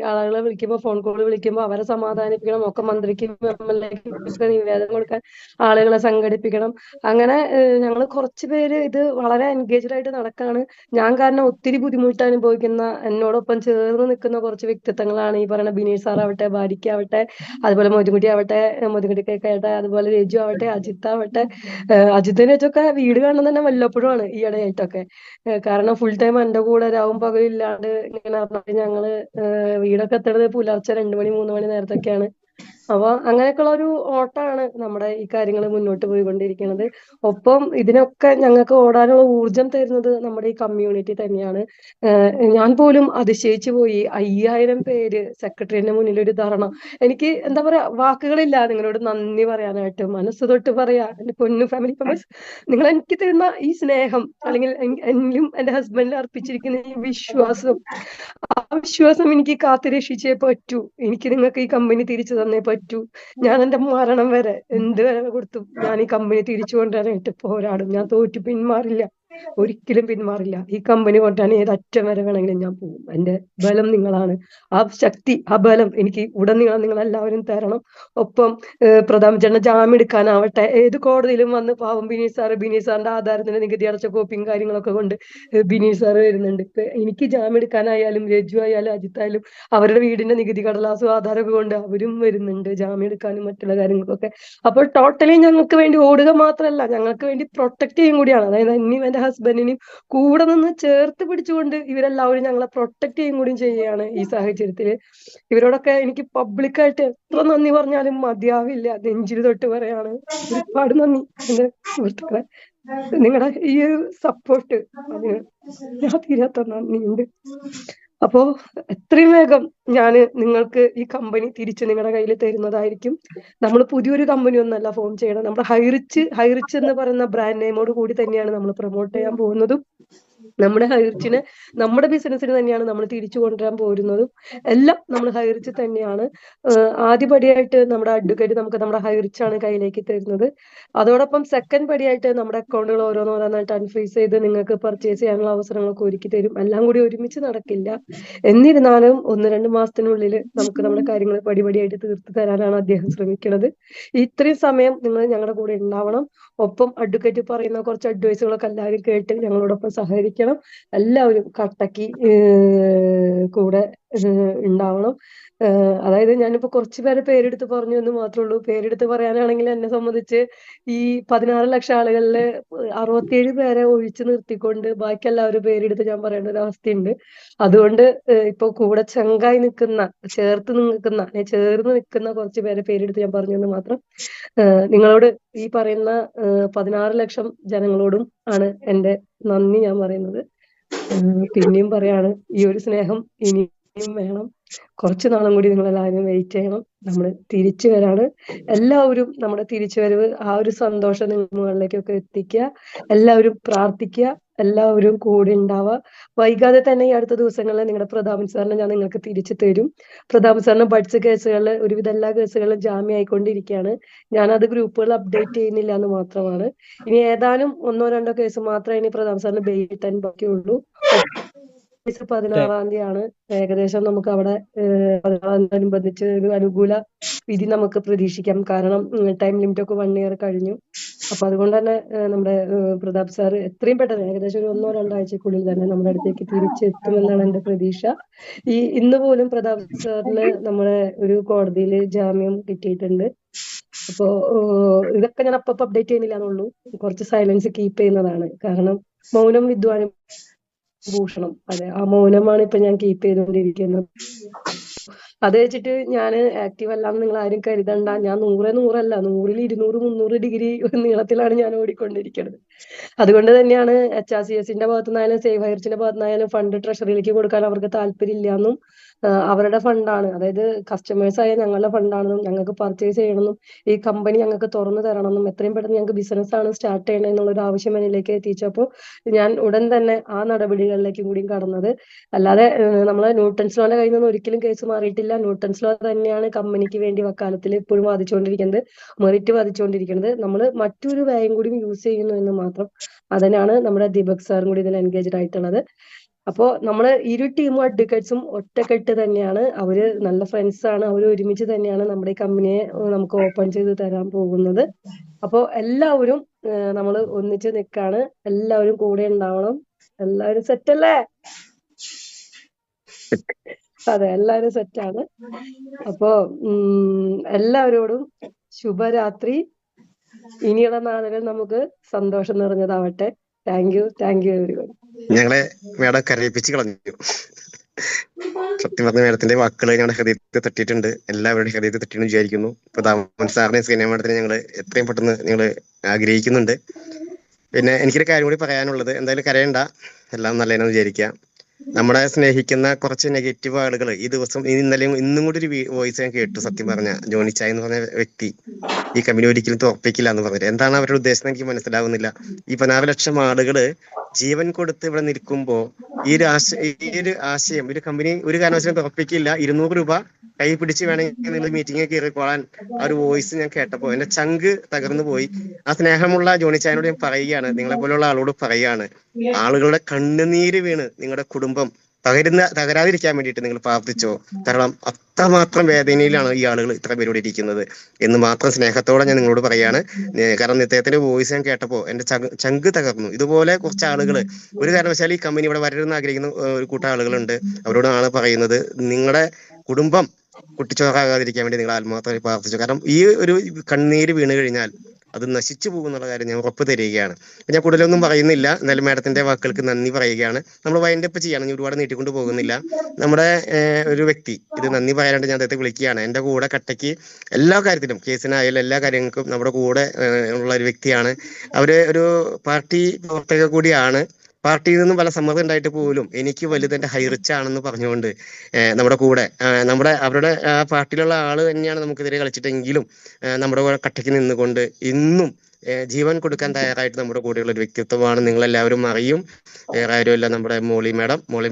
ആളുകളെ വിളിക്കുമ്പോൾ, ഫോൺ കോൾ വിളിക്കുമ്പോൾ അവരെ സമാധാനിപ്പിക്കണം, ഒക്കെ മന്ത്രിക്കും MLAക്കും ഒക്കെ നിവേദനം കൊടുക്കാൻ ആളുകളെ സംഘടിപ്പിക്കണം. അങ്ങനെ ഞങ്ങൾ കുറച്ച് പേര് ഇത് വളരെ എൻഗേജ്ഡ് ആയിട്ട് നടക്കാണ്. ഞാൻ കാരണം ഒത്തിരി ബുദ്ധിമുട്ട് അനുഭവിക്കുന്ന, എന്നോടൊപ്പം ചേർന്ന് നിൽക്കുന്ന കുറച്ച് വ്യക്തിത്വങ്ങളാണ് ഈ പറയുന്ന ബിനീഷ് സാറാവട്ടെ, ഭാര്യയ്ക്കാവട്ടെ, അതുപോലെ മോദികുട്ടി ആവട്ടെ, മോദികുട്ടിക്കാവട്ടെ, അതുപോലെ രജു ആവട്ടെ, അജിത്ത് ആവട്ടെ. അജിത്തിനെ വെച്ചൊക്കെ വീട് കാണുന്നത് തന്നെ വല്ലപ്പോഴും ആണ് ഈ ഇടയായിട്ടൊക്കെ. കാരണം ഫുൾ ടൈം എന്റെ കൂടെ രാവും പകലില്ലാണ്ട് ഇങ്ങനെ പറഞ്ഞിട്ട് ഞങ്ങള് വീടൊക്കെ എത്തുന്നത് പുലർച്ചെ 2 മണി 3 മണി നേരത്തൊക്കെയാണ്. അപ്പൊ അങ്ങനെയൊക്കെയുള്ള ഒരു ഓട്ടമാണ് നമ്മുടെ ഈ കാര്യങ്ങൾ മുന്നോട്ട് പോയിക്കൊണ്ടിരിക്കുന്നത്. ഒപ്പം ഇതിനൊക്കെ ഞങ്ങൾക്ക് ഓടാനുള്ള ഊർജം തരുന്നത് നമ്മുടെ ഈ കമ്മ്യൂണിറ്റി തന്നെയാണ്. ഞാൻ പോലും അതിശയിച്ചു പോയി, 5000 പേര് സെക്രട്ടറിയുടെ മുന്നിൽ ഒരു ധർണ. എനിക്ക് എന്താ പറയാ, വാക്കുകളില്ല നിങ്ങളോട് നന്ദി പറയാനായിട്ട്, മനസ്സ് തൊട്ട് പറയാ. എന്റെ പൊന്നു ഫാമിലി മെമ്പേഴ്സ്, നിങ്ങൾ എനിക്ക് തരുന്ന ഈ സ്നേഹം, അല്ലെങ്കിൽ എന്നിലും എന്റെ ഹസ്ബൻഡിലും അർപ്പിച്ചിരിക്കുന്ന ഈ വിശ്വാസം, ആ വിശ്വാസം എനിക്ക് കാത്തുരക്ഷിച്ചേ പറ്റൂ. എനിക്ക് നിങ്ങൾക്ക് ഈ കമ്പനി തിരിച്ചു തന്നേ പറ്റൂ. ഞാൻ എന്റെ മരണം വരെ എന്ത് വില കൊടുത്തും ഞാൻ ഈ കമ്പനി തിരിച്ചു കൊണ്ടുവരാനായിട്ട് പോരാടും. ഞാൻ തോറ്റു പിന്മാറില്ല. ഒരിക്കലും പിന്മാറില്ല. ഈ കമ്പനി കൊണ്ടാണ് ഏത് അറ്റം വരെ വേണമെങ്കിലും ഞാൻ പോകും. എന്റെ ബലം നിങ്ങളാണ്. ആ ശക്തി, ആ ബലം എനിക്ക് ഉടനീളം നിങ്ങൾ എല്ലാവരും തരണം. ഒപ്പം പ്രധാന ചേട്ടന് ജാമ്യം എടുക്കാനാവട്ടെ, ഏത് കോടതിയിലും വന്ന് പാവം ബിനീഷ് സാറിന്റെ ആധാരത്തിന് നികുതി അടച്ച കോപ്പിയും കാര്യങ്ങളൊക്കെ കൊണ്ട് ബിനീഷ് സാറ് വരുന്നുണ്ട്. ഇപ്പൊ എനിക്ക് ജാമ്യം എടുക്കാനായാലും രജു ആയാലും അജിത്തായാലും അവരുടെ വീടിന്റെ നികുതി കടലാസും ആധാരമൊക്കെ കൊണ്ട് അവരും വരുന്നുണ്ട് ജാമ്യം എടുക്കാനും മറ്റുള്ള കാര്യങ്ങൾക്കൊക്കെ. അപ്പോൾ ടോട്ടലി ഞങ്ങൾക്ക് വേണ്ടി ഓടുക മാത്രമല്ല, ഞങ്ങൾക്ക് വേണ്ടി പ്രൊട്ടക്ട് ചെയ്യും കൂടിയാണ്. അതായത് എന്നെയും എന്റെ ഹസ്ബൻഡിനെയും കൂടെ നിന്ന് ചേർത്ത് പിടിച്ചുകൊണ്ട് ഇവരെല്ലാവരും ഞങ്ങളെ പ്രൊട്ടക്ട് ചെയ്യും കൂടിയും ചെയ്യുകയാണ് ഈ സാഹചര്യത്തില്. ഇവരോടൊക്കെ എനിക്ക് പബ്ലിക്കായിട്ട് എത്ര നന്ദി പറഞ്ഞാലും മതിയാവില്ല. നെഞ്ചിൽ തൊട്ട് പറയാണ് ഒരുപാട് നന്ദി എന്റെ സുഹൃത്തുക്കളെ. നിങ്ങളുടെ ഈ ഒരു സപ്പോർട്ട്, അതിന് ഞാൻ തീരാത്ത നന്ദിയുണ്ട്. അപ്പോ എത്രയും വേഗം ഞാൻ നിങ്ങൾക്ക് ഈ കമ്പനി തിരിച്ച് നിങ്ങളുടെ കയ്യിൽ തരുന്നതായിരിക്കും. നമ്മൾ പുതിയൊരു കമ്പനി ഒന്നല്ല ഫോം ചെയ്യണം. നമ്മുടെ ഹൈറിച്ച് എന്ന് പറയുന്ന ബ്രാൻഡ് നെയിമോട് കൂടി തന്നെയാണ് നമ്മൾ പ്രൊമോട്ട് ചെയ്യാൻ പോകുന്നതും. നമ്മുടെ ഹൈറിച്ചിനെ, നമ്മുടെ ബിസിനസ്സിന് തന്നെയാണ് നമ്മൾ തിരിച്ചു കൊണ്ടുവരാൻ പോരുന്നതും. എല്ലാം നമ്മൾ ഹൈറിച്ച് തന്നെയാണ്. ആദ്യപടിയായിട്ട് നമ്മുടെ അഡ്വക്കേറ്റ് നമുക്ക് നമ്മുടെ ഹൈറിച്ചാണ് കയ്യിലേക്ക് തരുന്നത്. അതോടൊപ്പം സെക്കൻഡ് പടിയായിട്ട് നമ്മുടെ അക്കൗണ്ടുകൾ ഓരോന്നോരോന്നായിട്ട് അൺഫ്രീസ് ചെയ്ത് നിങ്ങൾക്ക് പർച്ചേസ് ചെയ്യാനുള്ള അവസരങ്ങളൊക്കെ ഒരുക്കി തരും. എല്ലാം കൂടി ഒരുമിച്ച് നടക്കില്ല. എന്നിരുന്നാലും 1-2 മാസത്തിനുള്ളിൽ നമുക്ക് നമ്മുടെ കാര്യങ്ങൾ പടിപടിയായിട്ട് തീർത്ത് തരാനാണ് അദ്ദേഹം ശ്രമിക്കുന്നത്. ഇത്രയും സമയം നിങ്ങൾ ഞങ്ങളുടെ കൂടെ ഉണ്ടാവണം. ഒപ്പം അഡ്വക്കേറ്റ് പറയുന്ന കുറച്ച് അഡ്വൈസുകളൊക്കെ എല്ലാവരും കേട്ട് ഞങ്ങളോടൊപ്പം സഹകരിക്കണം. എല്ലാവരും കട്ടക്ക് കൂടെ ഉണ്ടാവണം. അതായത് ഞാനിപ്പോ കുറച്ചു പേരെ പേരെടുത്ത് പറഞ്ഞു എന്ന് മാത്രമേ ഉള്ളൂ. പേരെടുത്ത് പറയാനാണെങ്കിൽ എന്നെ സംബന്ധിച്ച് ഈ 16 ലക്ഷം ആളുകളില് 67 പേരെ ഒഴിച്ചു നിർത്തിക്കൊണ്ട് ബാക്കി എല്ലാവരും പേരെടുത്ത് ഞാൻ പറയേണ്ട ഒരു അവസ്ഥയുണ്ട്. അതുകൊണ്ട് ഇപ്പൊ കൂടെ ചങ്കായി നിൽക്കുന്ന, ചേർന്ന് നിൽക്കുന്ന കുറച്ച് പേരെ പേരെടുത്ത് ഞാൻ പറഞ്ഞു എന്ന് മാത്രം. നിങ്ങളോട് ഈ പറയുന്ന 16 ലക്ഷം ജനങ്ങളോടും ആണ് എന്റെ നന്ദി ഞാൻ പറയുന്നത്. പിന്നെയും പറയാണ്, ഈ ഒരു സ്നേഹം ഇനിയും വേണം. കുറച്ചു നാളും കൂടി നിങ്ങൾ എല്ലാവരും വെയിറ്റ് ചെയ്യണം. നമ്മൾ തിരിച്ചു വരാണ്. എല്ലാവരും നമ്മുടെ തിരിച്ചുവരവ്, ആ ഒരു സന്തോഷം നിങ്ങളിലേക്കൊക്കെ എത്തിക്കുക. എല്ലാവരും പ്രാർത്ഥിക്കുക. എല്ലാവരും കൂടെ ഉണ്ടാവുക. വൈകാതെ തന്നെ ഈ അടുത്ത ദിവസങ്ങളിൽ നിങ്ങളുടെ പ്രതാപൻ സാറിനെ ഞാൻ നിങ്ങൾക്ക് തിരിച്ചു തരും. പ്രതാപൻ സാറിന് പഠിച്ച കേസുകളിൽ ഒരുവിധ എല്ലാ കേസുകളും ജാമ്യമായിക്കൊണ്ടിരിക്കുകയാണ്. ഞാനത് ഗ്രൂപ്പുകൾ അപ്ഡേറ്റ് ചെയ്യുന്നില്ല എന്ന് മാത്രമാണ്. ഇനി ഏതാനും 1-2 കേസ് മാത്രമേ ഇനി പ്രതാപൻ സാറിന് ബെയിൽ കിട്ടാൻ ബാക്കിയുള്ളൂ. 16-ാം തീയതിയാണ് ഏകദേശം നമുക്ക് അവിടെ 16-അനുബന്ധിച്ച് ഒരു അനുകൂല വിധി നമുക്ക് പ്രതീക്ഷിക്കാം. കാരണം ടൈം ലിമിറ്റ് ഒക്കെ 1 ഇയർ കഴിഞ്ഞു. അപ്പൊ അതുകൊണ്ട് തന്നെ നമ്മുടെ പ്രതാപ് സാർ എത്രയും പെട്ടെന്ന്, ഏകദേശം ഒരു 1-2 ആഴ്ചക്കുള്ളിൽ തന്നെ നമ്മുടെ അടുത്തേക്ക് തിരിച്ചെത്തുമെന്നാണ് എന്റെ പ്രതീക്ഷ. ഇന്ന് പോലും പ്രതാപ് സാറിന് നമ്മുടെ ഒരു കോടതിയിൽ ജാമ്യം കിട്ടിയിട്ടുണ്ട്. അപ്പോ ഇതൊക്കെ ഞാൻ അപ്പൊ അപ്ഡേറ്റ് ചെയ്യുന്നില്ല എന്നുള്ളൂ. കുറച്ച് സൈലൻസ് കീപ്പ് ചെയ്യുന്നതാണ്. കാരണം മൗനം വിദ്വാനും ഭൂഷണം. അതെ, ആ മൗനമാണ് ഇപ്പൊ ഞാൻ കീപ്പ് ചെയ്തുകൊണ്ടിരിക്കുന്നത്. അത് വെച്ചിട്ട് ഞാൻ ആക്റ്റീവ് അല്ലാന്ന് നിങ്ങൾ ആരും കരുതണ്ട. ഞാൻ 100-100 അല്ല, 100-200-300 ഡിഗ്രി നീളത്തിലാണ് ഞാൻ ഓടിക്കൊണ്ടിരിക്കുന്നത്. അതുകൊണ്ട് തന്നെയാണ് HRCSന്റെ ഭാഗത്തുനിന്നായാലും സേവ് ഹൈറിച്ചിന്റെ ഭാഗത്തുനിന്നായാലും ഫണ്ട് ട്രഷറിയിലേക്ക് കൊടുക്കാൻ അവർക്ക് താല്പര്യമില്ലാന്നും, അവരുടെ ഫണ്ടാണ്, അതായത് കസ്റ്റമേഴ്സ് ആയ ഞങ്ങളുടെ ഫണ്ടാണെന്നും ഞങ്ങൾക്ക് പർച്ചേസ് ചെയ്യണമെന്നും ഈ കമ്പനി ഞങ്ങൾക്ക് തുറന്നു തരണമെന്നും എത്രയും പെട്ടെന്ന് ഞങ്ങൾക്ക് ബിസിനസ് ആണ് സ്റ്റാർട്ട് ചെയ്യണം എന്നുള്ളൊരു ആവശ്യം എന്നിലേക്ക് എത്തിച്ചപ്പോൾ ഞാൻ ഉടൻ തന്നെ ആ നടപടികളിലേക്കും കൂടി കടന്നത്. അല്ലാതെ നമ്മളെ ന്യൂട്ടൺസ് ലോന്റെ കയ്യിൽ നിന്ന് ഒരിക്കലും കേസ് മാറിയിട്ടില്ല. ന്യൂട്ടൺസ് ലോ തന്നെയാണ് കമ്പനിക്ക് വേണ്ടി വക്കാലത്തിൽ ഇപ്പോഴും വാദിച്ചുകൊണ്ടിരിക്കുന്നത്, മെറിറ്റ് വാദിച്ചുകൊണ്ടിരിക്കുന്നത്. നമ്മൾ മറ്റൊരു വേയും കൂടി യൂസ് ചെയ്യുന്നു എന്ന് മാത്രം. അതിനാണ് നമ്മുടെ ദീപക് സാറും കൂടി ഇതിൽ എൻഗേജ്ഡ് ആയിട്ടുള്ളത്. അപ്പോ നമ്മള് ഇരു ടീമും അഡ്വക്കേറ്റ്സും ഒറ്റക്കെട്ട് തന്നെയാണ്. അവര് നല്ല ഫ്രണ്ട്സ് ആണ്. അവർ ഒരുമിച്ച് തന്നെയാണ് നമ്മുടെ ഈ കമ്പനിയെ നമുക്ക് ഓപ്പൺ ചെയ്ത് തരാൻ പോകുന്നത്. അപ്പോ എല്ലാവരും നമ്മൾ ഒന്നിച്ച് നിൽക്കാണ്. എല്ലാവരും കൂടെ ഉണ്ടാവണം. എല്ലാവരും സെറ്റല്ലേ? അതെ, എല്ലാവരും സെറ്റാണ്. അപ്പോ എല്ലാവരോടും ശുഭരാത്രി. ഇനിയുള്ള നാളുകൾ നമുക്ക് സന്തോഷം നിറഞ്ഞതാവട്ടെ. Thank you everyone. ഞങ്ങളെ മേഡം കരയിപ്പിച്ച് കളഞ്ഞു. സത്യം പറഞ്ഞ മേഡത്തിന്റെ വാക്കുകൾ ഞങ്ങളുടെ ഹൃദയത്തെ തട്ടിയിട്ടുണ്ട്. എല്ലാവരുടെ ഹൃദയത്തെ തട്ടിയെന്ന് വിചാരിക്കുന്നു. പ്രതാപൻ സാറിനെ സീനിയർ മേഡത്തിനെ ഞങ്ങൾ എത്രയും പെട്ടെന്ന് ഞങ്ങൾ ആഗ്രഹിക്കുന്നുണ്ട്. പിന്നെ എനിക്കൊരു കാര്യം കൂടി പറയാനുള്ളത്, എന്തായാലും കരയണ്ട, എല്ലാം നല്ലതെന്ന് വിചാരിക്കുക. നമ്മളെ സ്നേഹിക്കുന്ന കുറച്ച് നെഗറ്റീവ് ആളുകൾ ഈ ദിവസം ഇന്നും കൂടി ഒരു വോയിസ് ഞാൻ കേട്ടു. സത്യം പറഞ്ഞ ജോണി ചായ എന്ന് പറഞ്ഞ വ്യക്തി ഈ കമ്പനി ഒരിക്കലും തോർപ്പിക്കില്ല എന്ന് പറഞ്ഞിട്ട്, എന്താണ് അവരുടെ ഉദ്ദേശം എനിക്ക് മനസ്സിലാവുന്നില്ല. ഈ 16 ലക്ഷം ആളുകള് ജീവൻ കൊടുത്ത് ഇവിടെ നിൽക്കുമ്പോൾ ഈ ഒരു ആശയം ഒരു കമ്പനി ഒരു കാരണവശാലും തുറപ്പിക്കില്ല. 200 രൂപ കൈ പിടിച്ച് വേണമെങ്കിൽ നിങ്ങൾ മീറ്റിംഗ് കയറിക്കോളാൻ ആ ഒരു വോയിസ് ഞാൻ കേട്ടപ്പോൾ എന്റെ ചങ്ക് തകർന്നു പോയി. ആ സ്നേഹമുള്ള ജോണിച്ചായനോട് ഞാൻ പറയുകയാണ്, നിങ്ങളെ പോലുള്ള ആളോട് പറയുകയാണ്, ആളുകളുടെ കണ്ണുനീര് വീണ് നിങ്ങളുടെ കുടുംബം തകരാതിരിക്കാൻ വേണ്ടിയിട്ട് നിങ്ങൾ പ്രാർത്ഥിച്ചോ. കാരണം അത്രമാത്രം വേദനയിലാണ് ഈ ആളുകൾ ഇത്ര പേരോട് ഇരിക്കുന്നത് എന്ന് മാത്രം സ്നേഹത്തോടെ ഞാൻ നിങ്ങളോട് പറയാണ്. കാരണം ഇദ്ദേഹത്തിന്റെ വോയിസ് ഞാൻ കേട്ടപ്പോൾ എന്റെ ചങ്ക് തകർന്നു. ഇതുപോലെ കുറച്ച് ആളുകൾ ഒരു കാരണവശാലും ഈ കമ്പനി ഇവിടെ വരരുതെന്ന് ആഗ്രഹിക്കുന്ന ഒരു കൂട്ടം ആളുകളുണ്ട്. അവരോടാണ് പറയുന്നത്, നിങ്ങളുടെ കുടുംബം കുട്ടിച്ചോറാകാതിരിക്കാൻ വേണ്ടി നിങ്ങൾ ആത്മാർത്ഥമായി പ്രാർത്ഥിച്ചു. കാരണം ഈ ഒരു കണ്ണീര് വീണ് കഴിഞ്ഞാൽ അത് നശിച്ചു പോകുന്നുള്ള കാര്യം ഞാൻ ഉറപ്പ് തരികയാണ്. ഞാൻ കൂടുതലൊന്നും പറയുന്നില്ല. എന്നാലും മാഡത്തിന്റെ വാക്കുകൾക്ക് നന്ദി പറയുകയാണ്. നമ്മൾ വൈൻഡപ്പ് ചെയ്യണം, ഒരുപാട് നീട്ടിക്കൊണ്ട് പോകുന്നില്ല. നമ്മുടെ ഒരു വ്യക്തി ഇത് നന്ദി പറയാനായിട്ട് ഞാൻ അദ്ദേഹത്തെ വിളിക്കുകയാണ്. എൻ്റെ കൂടെ കട്ടയ്ക്ക് എല്ലാ കാര്യത്തിലും, കേസിനായാലും എല്ലാ കാര്യങ്ങൾക്കും നമ്മുടെ കൂടെ ഉള്ള ഒരു വ്യക്തിയാണ്. അവര് ഒരു പാർട്ടി പ്രവർത്തക കൂടിയാണ്. പാർട്ടിയിൽ നിന്നും പല സമ്മർദ്ദം ഉണ്ടായിട്ട് പോലും എനിക്ക് വലുത് എൻ്റെ ഹൈറിച്ച് ആണെന്ന് പറഞ്ഞുകൊണ്ട് നമ്മുടെ കൂടെ അവരുടെ ആ പാർട്ടിയിലുള്ള ആള് തന്നെയാണ് നമുക്കെതിരെ കളിച്ചിട്ടെങ്കിലും നമ്മുടെ കൂടെ കട്ടയ്ക്ക് നിന്നുകൊണ്ട് ഇന്നും ജീവൻ കൊടുക്കാൻ തയ്യാറായിട്ട് നമ്മുടെ കൂടെയുള്ള ഒരു വ്യക്തിത്വമാണ്. നിങ്ങളെല്ലാവരും അറിയും. വേറെ ആരുമല്ല, നമ്മുടെ മോളി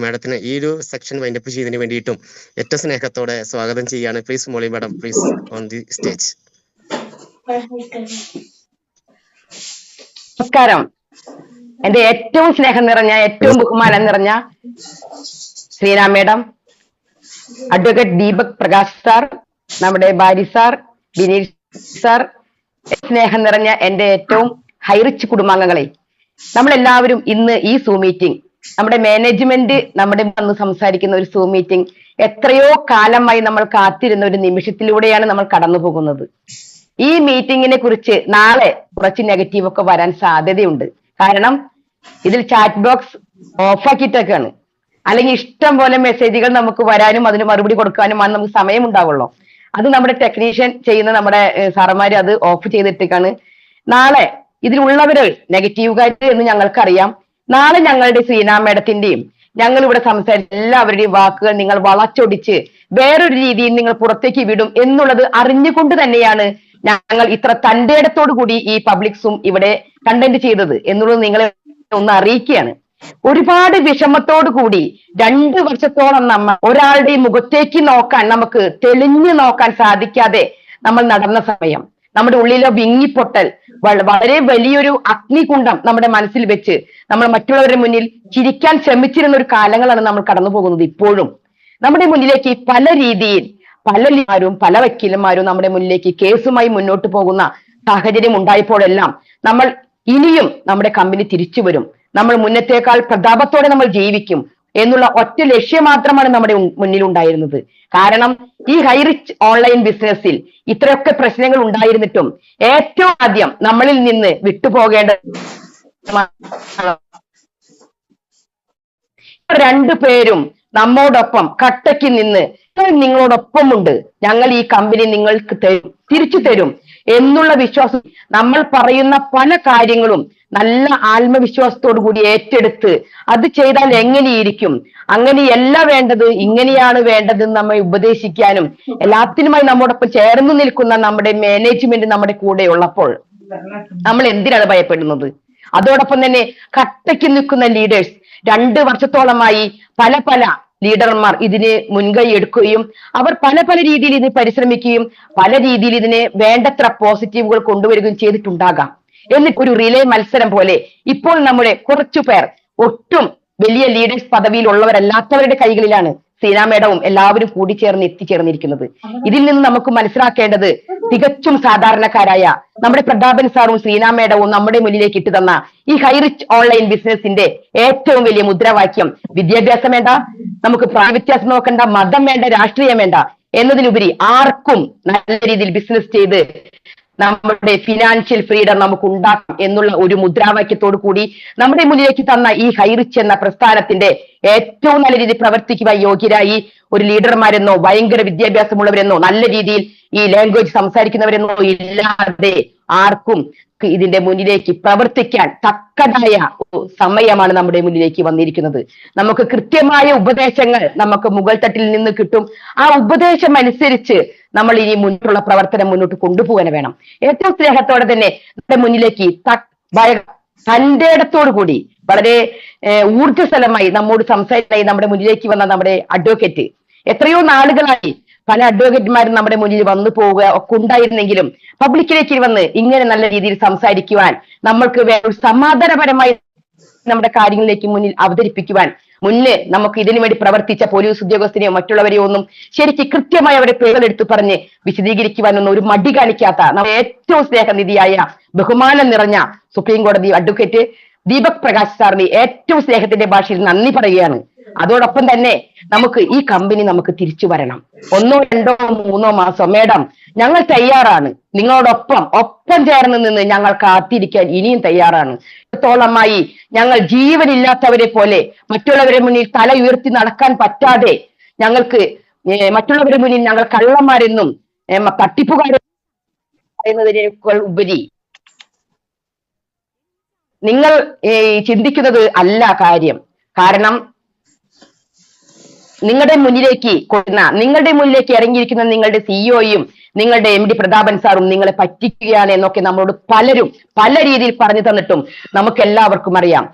മാഡത്തിന് ഈ ഒരു സെക്ഷൻ വൈൻഡപ്പ് ചെയ്തതിന് വേണ്ടിയിട്ടും ഏറ്റവും സ്നേഹത്തോടെ സ്വാഗതം ചെയ്യാണ്. Please Moly madam, please on the stage. നമസ്കാരം. എന്റെ ഏറ്റവും സ്നേഹം നിറഞ്ഞ, ഏറ്റവും ബഹുമാനം നിറഞ്ഞ Sreena madam, advocate Deepak Prakash sir, നമ്മുടെ ബാരി സാർ, ബിനീഷ് സാർ, സ്നേഹം നിറഞ്ഞ എന്റെ ഏറ്റവും ഹൈറിച്ച് കുടുംബാംഗങ്ങളെ, നമ്മളെല്ലാവരും ഇന്ന് ഈ സൂം മീറ്റിംഗ്, നമ്മുടെ മാനേജ്മെന്റ് നമ്മുടെ വന്ന് സംസാരിക്കുന്ന ഒരു സൂം മീറ്റിംഗ് എത്രയോ കാലമായി നമ്മൾ കാത്തിരുന്ന ഒരു നിമിഷത്തിലൂടെയാണ് നമ്മൾ കടന്നു പോകുന്നത്. ഈ മീറ്റിങ്ങിനെ കുറിച്ച് നാളെ കുറച്ച് നെഗറ്റീവ് ഒക്കെ വരാൻ സാധ്യതയുണ്ട്. കാരണം ഇതിൽ ചാറ്റ് ബോക്സ് ഓഫാക്കിയിട്ടൊക്കെയാണ്. അല്ലെങ്കിൽ ഇഷ്ടം പോലെ മെസ്സേജുകൾ നമുക്ക് വരാനും അതിന് മറുപടി കൊടുക്കാനുമാണ് നമുക്ക് സമയം ഉണ്ടാവുള്ളൂ. അത് നമ്മുടെ ടെക്നീഷ്യൻ ചെയ്യുന്ന നമ്മുടെ സാറന്മാര് അത് ഓഫ് ചെയ്തിട്ടേക്കാണ്. നാളെ ഇതിലുള്ളവര് നെഗറ്റീവുകാർ എന്ന് ഞങ്ങൾക്കറിയാം. നാളെ ഞങ്ങളുടെ ശ്രീനാ മേഡത്തിന്റെയും ഞങ്ങൾ ഇവിടെ സംസാരിച്ച എല്ലാവരുടെയും വാക്കുകൾ നിങ്ങൾ വളച്ചൊടിച്ച് വേറൊരു രീതിയിൽ നിങ്ങൾ പുറത്തേക്ക് വിടും എന്നുള്ളത് അറിഞ്ഞുകൊണ്ട് തന്നെയാണ് ഞങ്ങൾ ഇത്ര തന്റേടത്തോടു കൂടി ഈ പബ്ലിക്സും ഇവിടെ കണ്ടന്റ് ചെയ്തത് എന്നുള്ളത് നിങ്ങളെ ഒന്ന് അറിയിക്കുകയാണ്. ഒരുപാട് വിഷമത്തോടു കൂടി 2 വർഷത്തോളം നമ്മൾ ഒരാളുടെ മുഖത്തേക്ക് നോക്കാൻ, നമുക്ക് തെളിഞ്ഞു നോക്കാൻ സാധിക്കാതെ നമ്മൾ നടന്ന സമയം, നമ്മുടെ ഉള്ളിലെ വിങ്ങിപ്പൊട്ടൽ, വളരെ വലിയൊരു അഗ്നികുണ്ഡം നമ്മുടെ മനസ്സിൽ വെച്ച് നമ്മൾ മറ്റുള്ളവരുടെ മുന്നിൽ ചിരിക്കാൻ ശ്രമിച്ചിരുന്ന ഒരു കാലങ്ങളാണ് നമ്മൾ കടന്നു പോകുന്നത്. ഇപ്പോഴും നമ്മുടെ മുന്നിലേക്ക് പല രീതിയിൽ പല വക്കീലന്മാരും നമ്മുടെ മുന്നിലേക്ക് കേസുമായി മുന്നോട്ട് പോകുന്ന സാഹചര്യം ഉണ്ടായപ്പോഴെല്ലാം നമ്മൾ ഇനിയും നമ്മുടെ കമ്പനി തിരിച്ചു വരും, നമ്മൾ മുന്നത്തേക്കാൾ പ്രതാപത്തോടെ നമ്മൾ ജീവിക്കും എന്നുള്ള ഒറ്റ ലക്ഷ്യം മാത്രമാണ് നമ്മുടെ മുന്നിൽ ഉണ്ടായിരുന്നത്. കാരണം ഈ ഹൈറിച്ച് ഓൺലൈൻ ബിസിനസ്സിൽ ഇത്രയൊക്കെ പ്രശ്നങ്ങൾ ഉണ്ടായിരുന്നിട്ടും ഏറ്റവും ആദ്യം നമ്മളിൽ നിന്ന് വിട്ടുപോകേണ്ട 2 പേരും നമ്മോടൊപ്പം കട്ടയ്ക്ക് നിന്ന് നിങ്ങളോടൊപ്പമുണ്ട്, ഞങ്ങൾ ഈ കമ്പനി നിങ്ങൾക്ക് തിരിച്ചു തരും എന്നുള്ള വിശ്വാസം, നമ്മൾ പറയുന്ന പല കാര്യങ്ങളും നല്ല ആത്മവിശ്വാസത്തോടു കൂടി ഏറ്റെടുത്ത് അത് ചെയ്താൽ എങ്ങനെയിരിക്കും, അങ്ങനെയല്ല വേണ്ടത്, ഇങ്ങനെയാണ് വേണ്ടതെന്ന് നമ്മെ ഉപദേശിക്കാനും എല്ലാത്തിനുമായി നമ്മോടൊപ്പം ചേർന്ന് നിൽക്കുന്ന നമ്മുടെ മാനേജ്മെന്റ് നമ്മുടെ കൂടെ ഉള്ളപ്പോൾ നമ്മൾ എന്തിനാണ് ഭയപ്പെടുന്നത്? അതോടൊപ്പം തന്നെ കട്ടയ്ക്ക് നിൽക്കുന്ന ലീഡേഴ്സ് 2 വർഷത്തോളമായി പല ലീഡർമാർ ഇതിന് മുൻകൈ എടുക്കുകയും അവർ പല രീതിയിൽ ഇതിന് പരിശ്രമിക്കുകയും പല രീതിയിൽ ഇതിനെ വേണ്ടത്ര പോസിറ്റീവുകൾ കൊണ്ടുവരികയും ചെയ്തിട്ടുണ്ടാകാം. എന്നിട്ട് ഒരു റിലേ മത്സരം പോലെ ഇപ്പോൾ നമ്മുടെ കുറച്ചു പേർ ഒട്ടും വലിയ ലീഡേഴ്സ് പദവിയിലുള്ളവരല്ലാത്തവരുടെ കൈകളിലാണ് ശ്രീനാ മേഡവും എല്ലാവരും കൂടിച്ചേർന്ന് എത്തിച്ചേർന്നിരിക്കുന്നത്. ഇതിൽ നിന്ന് നമുക്ക് മനസ്സിലാക്കേണ്ടത് തികച്ചും സാധാരണക്കാരായ നമ്മുടെ പ്രതാപൻ സാറും ശ്രീനാ മേഡവും നമ്മുടെ മുന്നിലേക്ക് ഇട്ടു തന്ന ഈ ഹൈറിച്ച് ഓൺലൈൻ ബിസിനസിന്റെ ഏറ്റവും വലിയ മുദ്രാവാക്യം വിദ്യാഭ്യാസം വേണ്ട, നമുക്ക് പ്രായവ്യത്യാസം നോക്കണ്ട, മതം വേണ്ട, രാഷ്ട്രീയം വേണ്ട എന്നതിലുപരി ആർക്കും നല്ല രീതിയിൽ ബിസിനസ് ചെയ്ത് നമ്മുടെ ഫിനാൻഷ്യൽ ഫ്രീഡം നമുക്ക് ഉണ്ടാക്കാം എന്നുള്ള ഒരു മുദ്രാവാക്യത്തോടു കൂടി നമ്മുടെ മുന്നിലേക്ക് തന്ന ഈ ഹൈറിച്ച് എന്ന പ്രസ്ഥാനത്തിന്റെ ഏറ്റവും നല്ല രീതിയിൽ പ്രവർത്തിക്കുവാൻ യോഗ്യരായി ഒരു ലീഡർമാരെന്നോ ഭയങ്കര വിദ്യാഭ്യാസമുള്ളവരെന്നോ നല്ല രീതിയിൽ ഈ ലാംഗ്വേജ് സംസാരിക്കുന്നവരെന്നോ ഇല്ലാതെ ആർക്കും ഇതിന്റെ മുന്നിലേക്ക് പ്രവർത്തിക്കാൻ തക്കതായ സമയമാണ് നമ്മുടെ മുന്നിലേക്ക് വന്നിരിക്കുന്നത്. നമുക്ക് കൃത്യമായ ഉപദേശങ്ങൾ നമുക്ക് മുകൾ തട്ടിൽ നിന്ന് കിട്ടും. ആ ഉപദേശം അനുസരിച്ച് നമ്മൾ ഇനി മുന്നോട്ടുള്ള പ്രവർത്തനം മുന്നോട്ട് കൊണ്ടുപോകാൻ വേണം. ഏറ്റവും സ്നേഹത്തോടെ തന്നെ നമ്മുടെ മുന്നിലേക്ക് തന്റേടത്തോടു കൂടി വളരെ ഊർജ്ജസ്വലമായി നമ്മോട് സംസാരിക്കായി നമ്മുടെ മുന്നിലേക്ക് വന്ന നമ്മുടെ അഡ്വക്കേറ്റ്, എത്രയോ നാളുകളായി പല അഡ്വക്കേറ്റുമാരും നമ്മുടെ മുന്നിൽ വന്നു പോവുക ഒക്കെ ഉണ്ടായിരുന്നെങ്കിലും പബ്ലിക്കിലേക്ക് വന്ന് ഇങ്ങനെ നല്ല രീതിയിൽ സംസാരിക്കുവാൻ, നമ്മൾക്ക് ഒരു സമാധാനപരമായി നമ്മുടെ കാര്യങ്ങളിലേക്ക് മുന്നിൽ അവതരിപ്പിക്കുവാൻ, മുന്നേ നമുക്ക് ഇതിനു വേണ്ടി പ്രവർത്തിച്ച പോലീസ് ഉദ്യോഗസ്ഥരെയോ മറ്റുള്ളവരെയോ ഒന്നും ശരിക്ക് കൃത്യമായി അവരെ പേരെടുത്തു പറഞ്ഞ് വിശദീകരിക്കുവാനൊന്നും ഒരു മടി കാണിക്കാത്ത നമ്മുടെ ഏറ്റവും സ്നേഹനിധിയായ ബഹുമാനം നിറഞ്ഞ സുപ്രീം കോടതി അഡ്വക്കേറ്റ് ദീപക് പ്രകാശ് സാറിന് ഏറ്റവും സ്നേഹത്തിന്റെ ഭാഷയിൽ നന്ദി പറയുകയാണ്. അതോടൊപ്പം തന്നെ നമുക്ക് ഈ കമ്പനി നമുക്ക് തിരിച്ചു വരണം. 1, 2, 3 മാസം മേഡം, ഞങ്ങൾ തയ്യാറാണ്. ഒപ്പം ചേർന്ന് നിന്ന് ഞങ്ങൾ കാത്തിരിക്കാൻ ഇനിയും തയ്യാറാണ്. ത്തോളമായി ഞങ്ങൾ ജീവനില്ലാത്തവരെ പോലെ മറ്റുള്ളവരെ മുന്നിൽ തല ഉയർത്തി നടക്കാൻ പറ്റാതെ ഞങ്ങൾക്ക് മറ്റുള്ളവരുടെ മുന്നിൽ ഞങ്ങൾ കള്ളന്മാരെന്നും തട്ടിപ്പുകാരെന്നും പറയുന്നതിനേക്കാൾ ഉപരി നിങ്ങൾ ചിന്തിക്കുന്നത് അല്ല കാര്യം. കാരണം നിങ്ങളുടെ മുന്നിലേക്ക് ഇറങ്ങിയിരിക്കുന്ന നിങ്ങളുടെ സിഇഒയും നിങ്ങളുടെ MD പ്രതാപൻ സാറും നിങ്ങളെ പറ്റിക്കുകയാണ് എന്നൊക്കെ നമ്മളോട് പലരും പല രീതിയിൽ പറഞ്ഞു തന്നിട്ടും നമുക്ക് എല്ലാവർക്കും അറിയാം,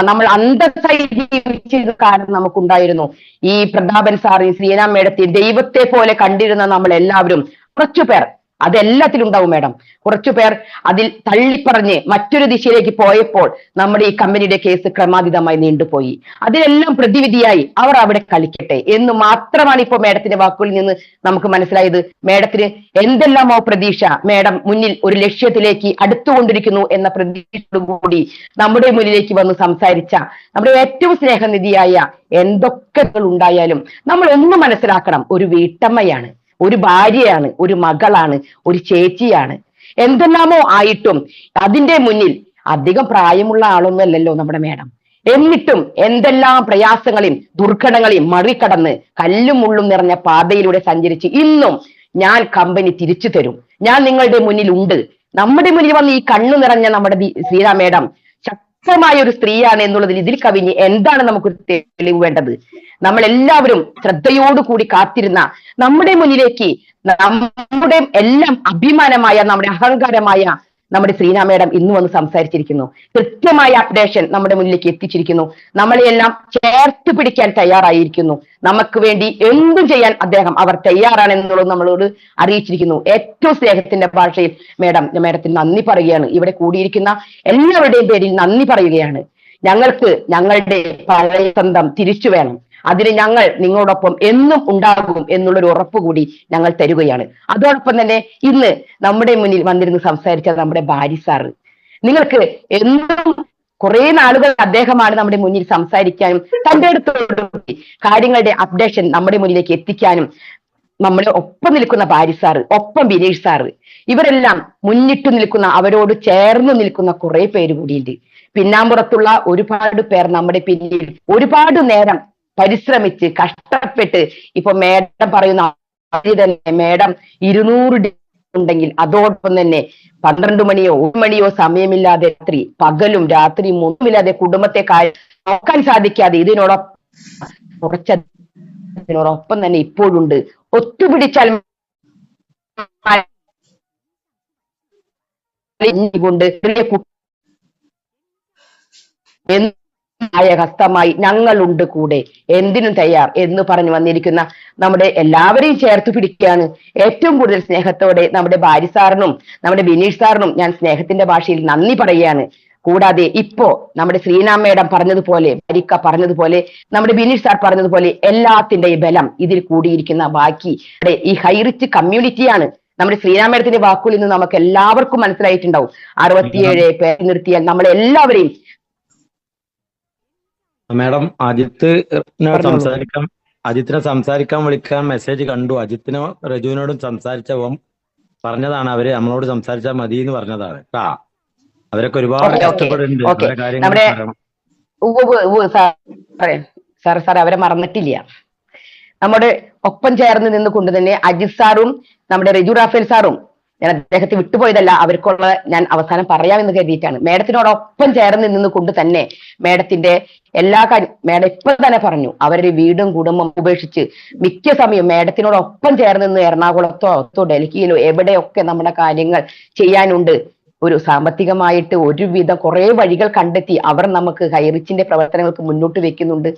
നമ്മൾ അന്തസ്സായി ജീവിച്ചിരുന്ന കാലം നമുക്കുണ്ടായിരുന്നു. ഈ പ്രതാപൻ സാറിന് ശ്രീനാ മേഡത്തെ ദൈവത്തെ പോലെ കണ്ടിരുന്ന നമ്മൾ എല്ലാവരും കുറച്ചുപേർ, അതെല്ലാത്തിലും ഉണ്ടാവും മേഡം, കുറച്ചുപേർ അതിൽ തള്ളിപ്പറഞ്ഞ് മറ്റൊരു ദിശയിലേക്ക് പോയപ്പോൾ നമ്മുടെ ഈ കമ്പനിയുടെ കേസ് ക്രമാതീതമായി നീണ്ടുപോയി. അതിനെല്ലാം പ്രതിവിധിയായി അവർ അവിടെ കളിക്കട്ടെ എന്ന് മാത്രമാണ് ഇപ്പോൾ മേഡത്തിന്റെ വാക്കുകളിൽ നിന്ന് നമുക്ക് മനസ്സിലായത്. മേഡത്തിന് എന്തെല്ലാമോ പ്രതീക്ഷ, മേഡം മുന്നിൽ ഒരു ലക്ഷ്യത്തിലേക്ക് അടുത്തുകൊണ്ടിരിക്കുന്നു എന്ന പ്രതീക്ഷയോടുകൂടി നമ്മുടെ മുന്നിലേക്ക് വന്ന് സംസാരിച്ച നമ്മുടെ ഏറ്റവും സ്നേഹനിധിയായ, എന്തൊക്കെ ഉണ്ടായാലും നമ്മൾ ഒന്ന് മനസ്സിലാക്കണം, ഒരു വീട്ടമ്മയാണ്, ഒരു ഭാര്യയാണ്, ഒരു മകളാണ്, ഒരു ചേച്ചിയാണ്. എന്തെല്ലാമോ ആയിട്ടും അതിന്റെ മുന്നിൽ അധികം പ്രായമുള്ള ആളൊന്നുമല്ലല്ലോ നമ്മുടെ മേഡം. എന്നിട്ടും എന്തെല്ലാം പ്രയാസങ്ങളെയും ദുർഘടങ്ങളെയും മറികടന്ന് കല്ലും മുള്ളും നിറഞ്ഞ പാതയിലൂടെ സഞ്ചരിച്ച് ഇന്നും ഞാൻ കമ്പനി തിരിച്ചു തരും, ഞാൻ നിങ്ങളുടെ മുന്നിൽ ഉണ്ട്, നമ്മുടെ മുന്നിൽ വന്ന് ഈ കണ്ണു നിറഞ്ഞ നമ്മുടെ ശ്രീനാ മേഡം ശക്തമായ ഒരു സ്ത്രീയാണ് എന്നുള്ളതിൽ ഇതിൽ കവിഞ്ഞ് എന്താണ് നമുക്ക് തെളിവ് വേണ്ടത്? നമ്മൾ എല്ലാവരും ശ്രദ്ധയോടുകൂടി കാത്തിരുന്ന നമ്മുടെ മുന്നിലേക്ക് നമ്മുടെ എല്ലാം അഭിമാനമായ, നമ്മുടെ അഹങ്കാരമായ നമ്മുടെ ശ്രീനാ മേഡം ഇന്ന് വന്ന് സംസാരിച്ചിരിക്കുന്നു. കൃത്യമായ അപ്ഡേഷൻ നമ്മുടെ മുന്നിലേക്ക് എത്തിച്ചിരിക്കുന്നു. നമ്മളെയെല്ലാം ചേർത്ത് പിടിക്കാൻ തയ്യാറായിരിക്കുന്നു. നമുക്ക് വേണ്ടി എന്തും ചെയ്യാൻ അവർ തയ്യാറാണെന്നുള്ളത് നമ്മളോട് അറിയിച്ചിരിക്കുന്നു. ഏറ്റവും സ്നേഹത്തിന്റെ ഭാഷയിൽ മേഡത്തിന് നന്ദി പറയുകയാണ്. ഇവിടെ കൂടിയിരിക്കുന്ന എല്ലാവരുടെയും പേരിൽ നന്ദി പറയുകയാണ്. ഞങ്ങൾക്ക് ഞങ്ങളുടെ പഴയ സ്വന്തം തിരിച്ചു വേണം. അതിന് ഞങ്ങൾ നിങ്ങളോടൊപ്പം എന്നും ഉണ്ടാകും എന്നുള്ളൊരു ഉറപ്പ് കൂടി ഞങ്ങൾ തരുകയാണ്. അതോടൊപ്പം തന്നെ ഇന്ന് നമ്മുടെ മുന്നിൽ വന്നിരുന്ന് സംസാരിച്ച നമ്മുടെ ബാരി സാറ്, നിങ്ങൾക്ക് എന്നും കുറെ നാളുകൾ അദ്ദേഹമാണ് നമ്മുടെ മുന്നിൽ സംസാരിക്കാനും തന്റെ അടുത്തോടുകൂടി കാര്യങ്ങളുടെ അപ്ഡേഷൻ നമ്മുടെ മുന്നിലേക്ക് എത്തിക്കാനും നമ്മുടെ ഒപ്പം നിൽക്കുന്ന ബാരി സാറ്, ഒപ്പം ബിനീഷ് സാറ്, ഇവരെല്ലാം മുന്നിട്ട് നിൽക്കുന്ന, അവരോട് ചേർന്ന് നിൽക്കുന്ന കുറെ പേര് കൂടിയുണ്ട്. പിന്നാമ്പുറത്തുള്ള ഒരുപാട് പേർ നമ്മുടെ പിന്നിൽ ഒരുപാട് നേരം പരിശ്രമിച്ച് കഷ്ടപ്പെട്ട് ഇപ്പൊ മേഡം പറയുന്ന തന്നെ മേഡം 200 ഉണ്ടെങ്കിൽ അതോടൊപ്പം തന്നെ 12 മണിയോ 1 മണിയോ സമയമില്ലാതെ പകലും രാത്രി ഒന്നുമില്ലാതെ കുടുംബത്തെ നോക്കാൻ സാധിക്കാതെ ഇതിനോടൊപ്പം തന്നെ ഇപ്പോഴുണ്ട്. ഒത്തുപിടിച്ചാൽ കൊണ്ട് ഹസ്തമായി ഞങ്ങളുണ്ട് കൂടെ, എന്തിനും തയ്യാർ എന്ന് പറഞ്ഞു വന്നിരിക്കുന്ന നമ്മുടെ എല്ലാവരെയും ചേർത്ത് പിടിക്കുകയാണ്. ഏറ്റവും കൂടുതൽ സ്നേഹത്തോടെ നമ്മുടെ ബാരി സാറിനും നമ്മുടെ ബിനീഷ് സാറിനും ഞാൻ സ്നേഹത്തിന്റെ ഭാഷയിൽ നന്ദി പറയുകയാണ്. കൂടാതെ ഇപ്പോ നമ്മുടെ ശ്രീനാ മേഡം പറഞ്ഞതുപോലെ, ഭാരിക്ക പറഞ്ഞതുപോലെ, നമ്മുടെ ബിനീഷ് സാർ പറഞ്ഞതുപോലെ എല്ലാത്തിന്റെ ബലം ഇതിൽ കൂടിയിരിക്കുന്ന ബാക്കി ഈ ഹൈറിച്ച് കമ്മ്യൂണിറ്റിയാണ്. നമ്മുടെ ശ്രീനാ മേഡത്തിന്റെ വാക്കുകളിൽ നിന്ന് നമുക്ക് എല്ലാവർക്കും മനസ്സിലായിട്ടുണ്ടാവും. 67 പേര് നിർത്തിയാൽ നമ്മളെല്ലാവരെയും. മാഡം, അജിത്തിനെ സംസാരിക്കാൻ വിളിക്കാൻ മെസ്സേജ് കണ്ടു. അജിത്തിനോ റജുവിനോടും സംസാരിച്ചപ്പം പറഞ്ഞതാണ്, അവര് നമ്മളോട് സംസാരിച്ചാൽ മതി എന്ന് പറഞ്ഞതാണ് കേട്ടാ. അവരൊക്കെ ഒരുപാട് കഷ്ടപ്പെടുന്നുണ്ട്. സാർ അവരെ മറന്നിട്ടില്ല. നമ്മുടെ ഒപ്പം ചേർന്ന് നിന്നുകൊണ്ട് തന്നെ അജിത് സാറും നമ്മുടെ റെജു റാഫേൽ സാറും, ഞാൻ അദ്ദേഹത്തെ വിട്ടുപോയതല്ല, അവർക്കുള്ള ഞാൻ അവസാനം പറയാമെന്ന് കരുതിയിട്ടാണ്. മേഡത്തിനോടൊപ്പം ചേർന്ന് നിന്നുകൊണ്ട് തന്നെ മേഡത്തിന്റെ എല്ലാ കാര്യം മേഡം ഇപ്പൊ തന്നെ പറഞ്ഞു, അവരുടെ വീടും കുടുംബം ഉപേക്ഷിച്ച് മിക്ക സമയം മേഡത്തിനോടൊപ്പം ചേർന്ന് നിന്ന് എറണാകുളത്തോ ഡൽഹിയിലോ എവിടെയൊക്കെ നമ്മുടെ കാര്യങ്ങൾ ചെയ്യാനുണ്ട്. ഒരു സാമ്പത്തികമായിട്ട് ഒരുവിധം കുറെ വഴികൾ കണ്ടെത്തി അവർ നമുക്ക് ഹൈറിച്ചിന്റെ പ്രവർത്തനങ്ങൾക്ക് മുന്നോട്ട് വെക്കുന്നുണ്ട്.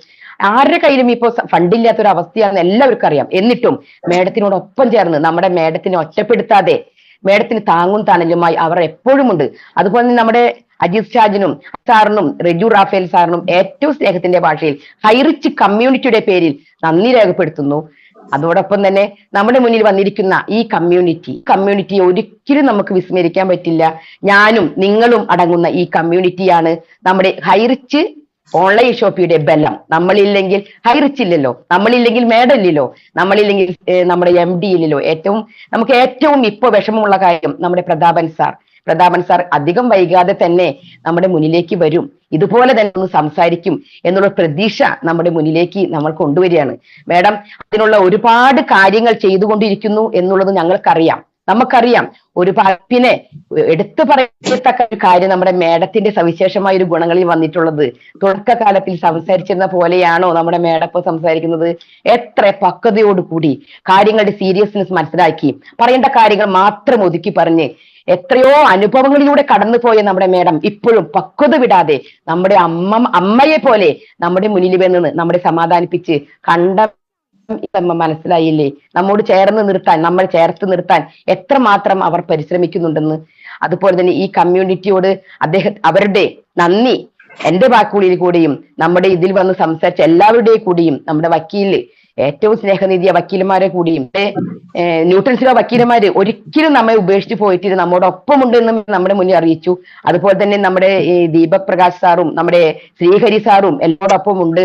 ആരുടെ കയ്യിലും ഇപ്പൊ ഫണ്ടില്ലാത്തൊരു അവസ്ഥയാണെന്ന് എല്ലാവർക്കും അറിയാം. എന്നിട്ടും മേഡത്തിനോടൊപ്പം ചേർന്ന് നമ്മുടെ മേഡത്തിനെ ഒറ്റപ്പെടുത്താതെ മേഡത്തിന് താങ്ങും തണലുമായി അവർ എപ്പോഴും ഉണ്ട്. അതുപോലെ തന്നെ നമ്മുടെ അജിത് ഷാജിനും സാറിനും റെജു റാഫേൽ സാറിനും ഏറ്റവും സ്നേഹത്തിന്റെ ഭാഷയിൽ ഹൈറിച്ച് കമ്മ്യൂണിറ്റിയുടെ പേരിൽ നന്ദി രേഖപ്പെടുത്തുന്നു. അതോടൊപ്പം തന്നെ നമ്മുടെ മുന്നിൽ വന്നിരിക്കുന്ന ഈ കമ്മ്യൂണിറ്റി ഒരിക്കലും നമുക്ക് വിസ്മരിക്കാൻ പറ്റില്ല. ഞാനും നിങ്ങളും അടങ്ങുന്ന ഈ കമ്മ്യൂണിറ്റിയാണ് നമ്മുടെ ഹൈറിച്ച് ഓൺലൈൻ ഷോപ്പിയുടെ ബലം. നമ്മളില്ലെങ്കിൽ ഹൈറിച്ച് ഇല്ലല്ലോ, നമ്മളില്ലെങ്കിൽ മേഡം ഇല്ലല്ലോ, നമ്മളില്ലെങ്കിൽ നമ്മുടെ MD ഇല്ലല്ലോ. നമുക്ക് ഏറ്റവും ഇപ്പൊ വിഷമമുള്ള കാര്യം നമ്മുടെ പ്രതാപൻ സാർ അധികം വൈകാതെ തന്നെ നമ്മുടെ മുന്നിലേക്ക് വരും. ഇതുപോലെ തന്നെ ഒന്ന് സംസാരിക്കും എന്നുള്ള പ്രതീക്ഷ നമ്മുടെ മുന്നിലേക്ക് നമ്മൾ കൊണ്ടുവരികയാണ്. മാഡം അതിനുള്ള ഒരുപാട് കാര്യങ്ങൾ ചെയ്തുകൊണ്ടിരിക്കുന്നു എന്നുള്ളത് നമുക്കറിയാം. ഒരു പിന്നെ എടുത്തു പറയത്തക്ക ഒരു കാര്യം നമ്മുടെ മേഡത്തിന്റെ സവിശേഷമായ ഒരു ഗുണങ്ങളിൽ വന്നിട്ടുള്ളത്, തുടക്കകാലത്തിൽ സംസാരിച്ചിരുന്ന പോലെയാണോ നമ്മുടെ മേഡം ഇപ്പൊ സംസാരിക്കുന്നത്? എത്ര പക്വതയോടുകൂടി കാര്യങ്ങളുടെ സീരിയസ്നെസ് മനസ്സിലാക്കി പറയേണ്ട കാര്യങ്ങൾ മാത്രം ഒതുക്കി പറഞ്ഞ് എത്രയോ അനുഭവങ്ങളിലൂടെ കടന്നുപോയ നമ്മുടെ മേഡം ഇപ്പോഴും പക്വത വിടാതെ നമ്മുടെ അമ്മയെ പോലെ നമ്മുടെ മുന്നിൽ വന്ന് നമ്മളെ സമാധാനിപ്പിച്ച് മനസ്സിലായില്ലേ നമ്മോട് നമ്മൾ ചേർത്ത് നിർത്താൻ എത്രമാത്രം അവർ പരിശ്രമിക്കുന്നുണ്ടെന്ന്. അതുപോലെ തന്നെ ഈ കമ്മ്യൂണിറ്റിയോട് അവരുടെ നന്ദി എന്റെ വാക്കുകളിൽ കൂടിയും നമ്മുടെ ഇതിൽ വന്ന് സംസാരിച്ച എല്ലാവരുടെയും കൂടിയും നമ്മുടെ വക്കീല് ഏറ്റവും സ്നേഹനിധിയ വക്കീലന്മാരെ കൂടിയും ന്യൂട്ടൻസിലെ വക്കീലന്മാര് ഒരിക്കലും നമ്മെ ഉപേക്ഷിച്ച് പോയിട്ട് നമ്മോടൊപ്പം ഉണ്ടെന്നും നമ്മുടെ മുന്നിൽ അറിയിച്ചു. അതുപോലെ തന്നെ നമ്മുടെ ദീപക് പ്രകാശ് സാറും നമ്മുടെ ശ്രീഹരി സാറും എല്ലാവരോടൊപ്പം ഉണ്ട്.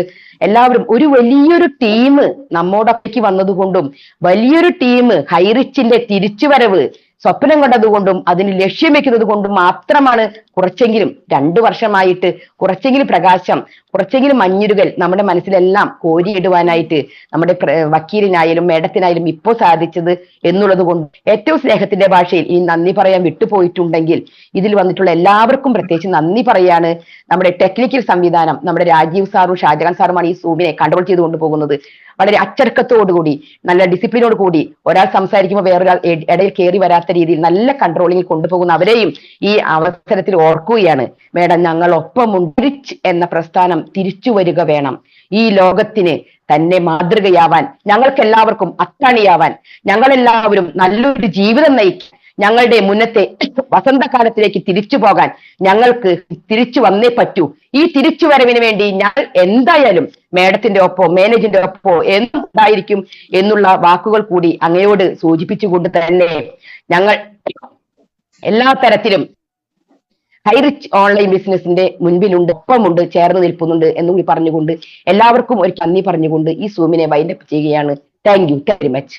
എല്ലാവരും ഒരു വലിയൊരു ടീം നമ്മോടൊപ്പേക്ക് വന്നതുകൊണ്ടും വലിയൊരു ടീം ഹൈറിച്ചിന്റെ തിരിച്ചുവരവ് സ്വപ്നം കണ്ടതുകൊണ്ടും അതിന് ലക്ഷ്യം വെക്കുന്നത് കൊണ്ടും മാത്രമാണ് കുറച്ചെങ്കിലും 2 വർഷമായിട്ട് കുറച്ചെങ്കിലും പ്രകാശം, കുറച്ചെങ്കിലും മഞ്ഞുരുകൾ നമ്മുടെ മനസ്സിലെല്ലാം കോരിയിടുവാനായിട്ട് നമ്മുടെ വക്കീലിനായാലും മേഡത്തിനായാലും ഇപ്പോൾ സാധിച്ചത് എന്നുള്ളത് കൊണ്ട് ഏറ്റവും സ്നേഹത്തിന്റെ ഭാഷയിൽ ഈ നന്ദി പറയാൻ വിട്ടുപോയിട്ടുണ്ടെങ്കിൽ ഇതിൽ വന്നിട്ടുള്ള എല്ലാവർക്കും പ്രത്യേകിച്ച് നന്ദി പറയാണ്. നമ്മുടെ ടെക്നിക്കൽ സംവിധാനം നമ്മുടെ രാജീവ് സാറും ഷാജഹാൻ സാറുമാണ് ഈ സൂമിനെ കൺട്രോൾ ചെയ്ത് കൊണ്ടുപോകുന്നത്. വളരെ അച്ചടക്കത്തോടുകൂടി നല്ല ഡിസിപ്ലിനോട് കൂടി ഒരാൾ സംസാരിക്കുമ്പോൾ വേറൊരാൾ ഇടയിൽ കയറി വരാത്ത രീതിയിൽ നല്ല കൺട്രോളിങ്ങിൽ കൊണ്ടുപോകുന്ന അവരെയും ഈ അവസരത്തിൽ ഓർക്കുകയാണ്. മേഡം ഞങ്ങളൊപ്പമുണ്ട് എന്ന പ്രസ്ഥാനം തിരിച്ചു വരിക വേണം. ഈ ലോകത്തിന് തന്നെ മാതൃകയാവാൻ, ഞങ്ങൾക്കെല്ലാവർക്കും അത്താണിയാവാൻ, ഞങ്ങളെല്ലാവരും നല്ലൊരു ജീവിതം നയിക്കാൻ, ഞങ്ങളുടെ മുന്നത്തെ വസന്തകാലത്തിലേക്ക് തിരിച്ചു പോകാൻ ഞങ്ങൾക്ക് തിരിച്ചു വന്നേ പറ്റൂ. ഈ തിരിച്ചുവരവിന് വേണ്ടി ഞാൻ എന്തായാലും മേഡത്തിന്റെ ഒപ്പോ മാനേജിന്റെ ഒപ്പോ എന്തായിരിക്കും എന്നുള്ള വാക്കുകൾ കൂടി അങ്ങയോട് സൂചിപ്പിച്ചുകൊണ്ട് തന്നെ ഞങ്ങൾ എല്ലാ തരത്തിലും ഹൈറിച്ച് ഓൺലൈൻ ബിസിനസിന്റെ മുൻപിലുണ്ട്, ഒപ്പമുണ്ട്, ചേർന്ന് നിൽക്കുന്നുണ്ട് എന്നുകൂടി പറഞ്ഞുകൊണ്ട് എല്ലാവർക്കും ഒരു നന്ദി പറഞ്ഞുകൊണ്ട് ഈ സൂമിനെ വൈൻഡപ്പ് ചെയ്യുകയാണ്. Thank you very much.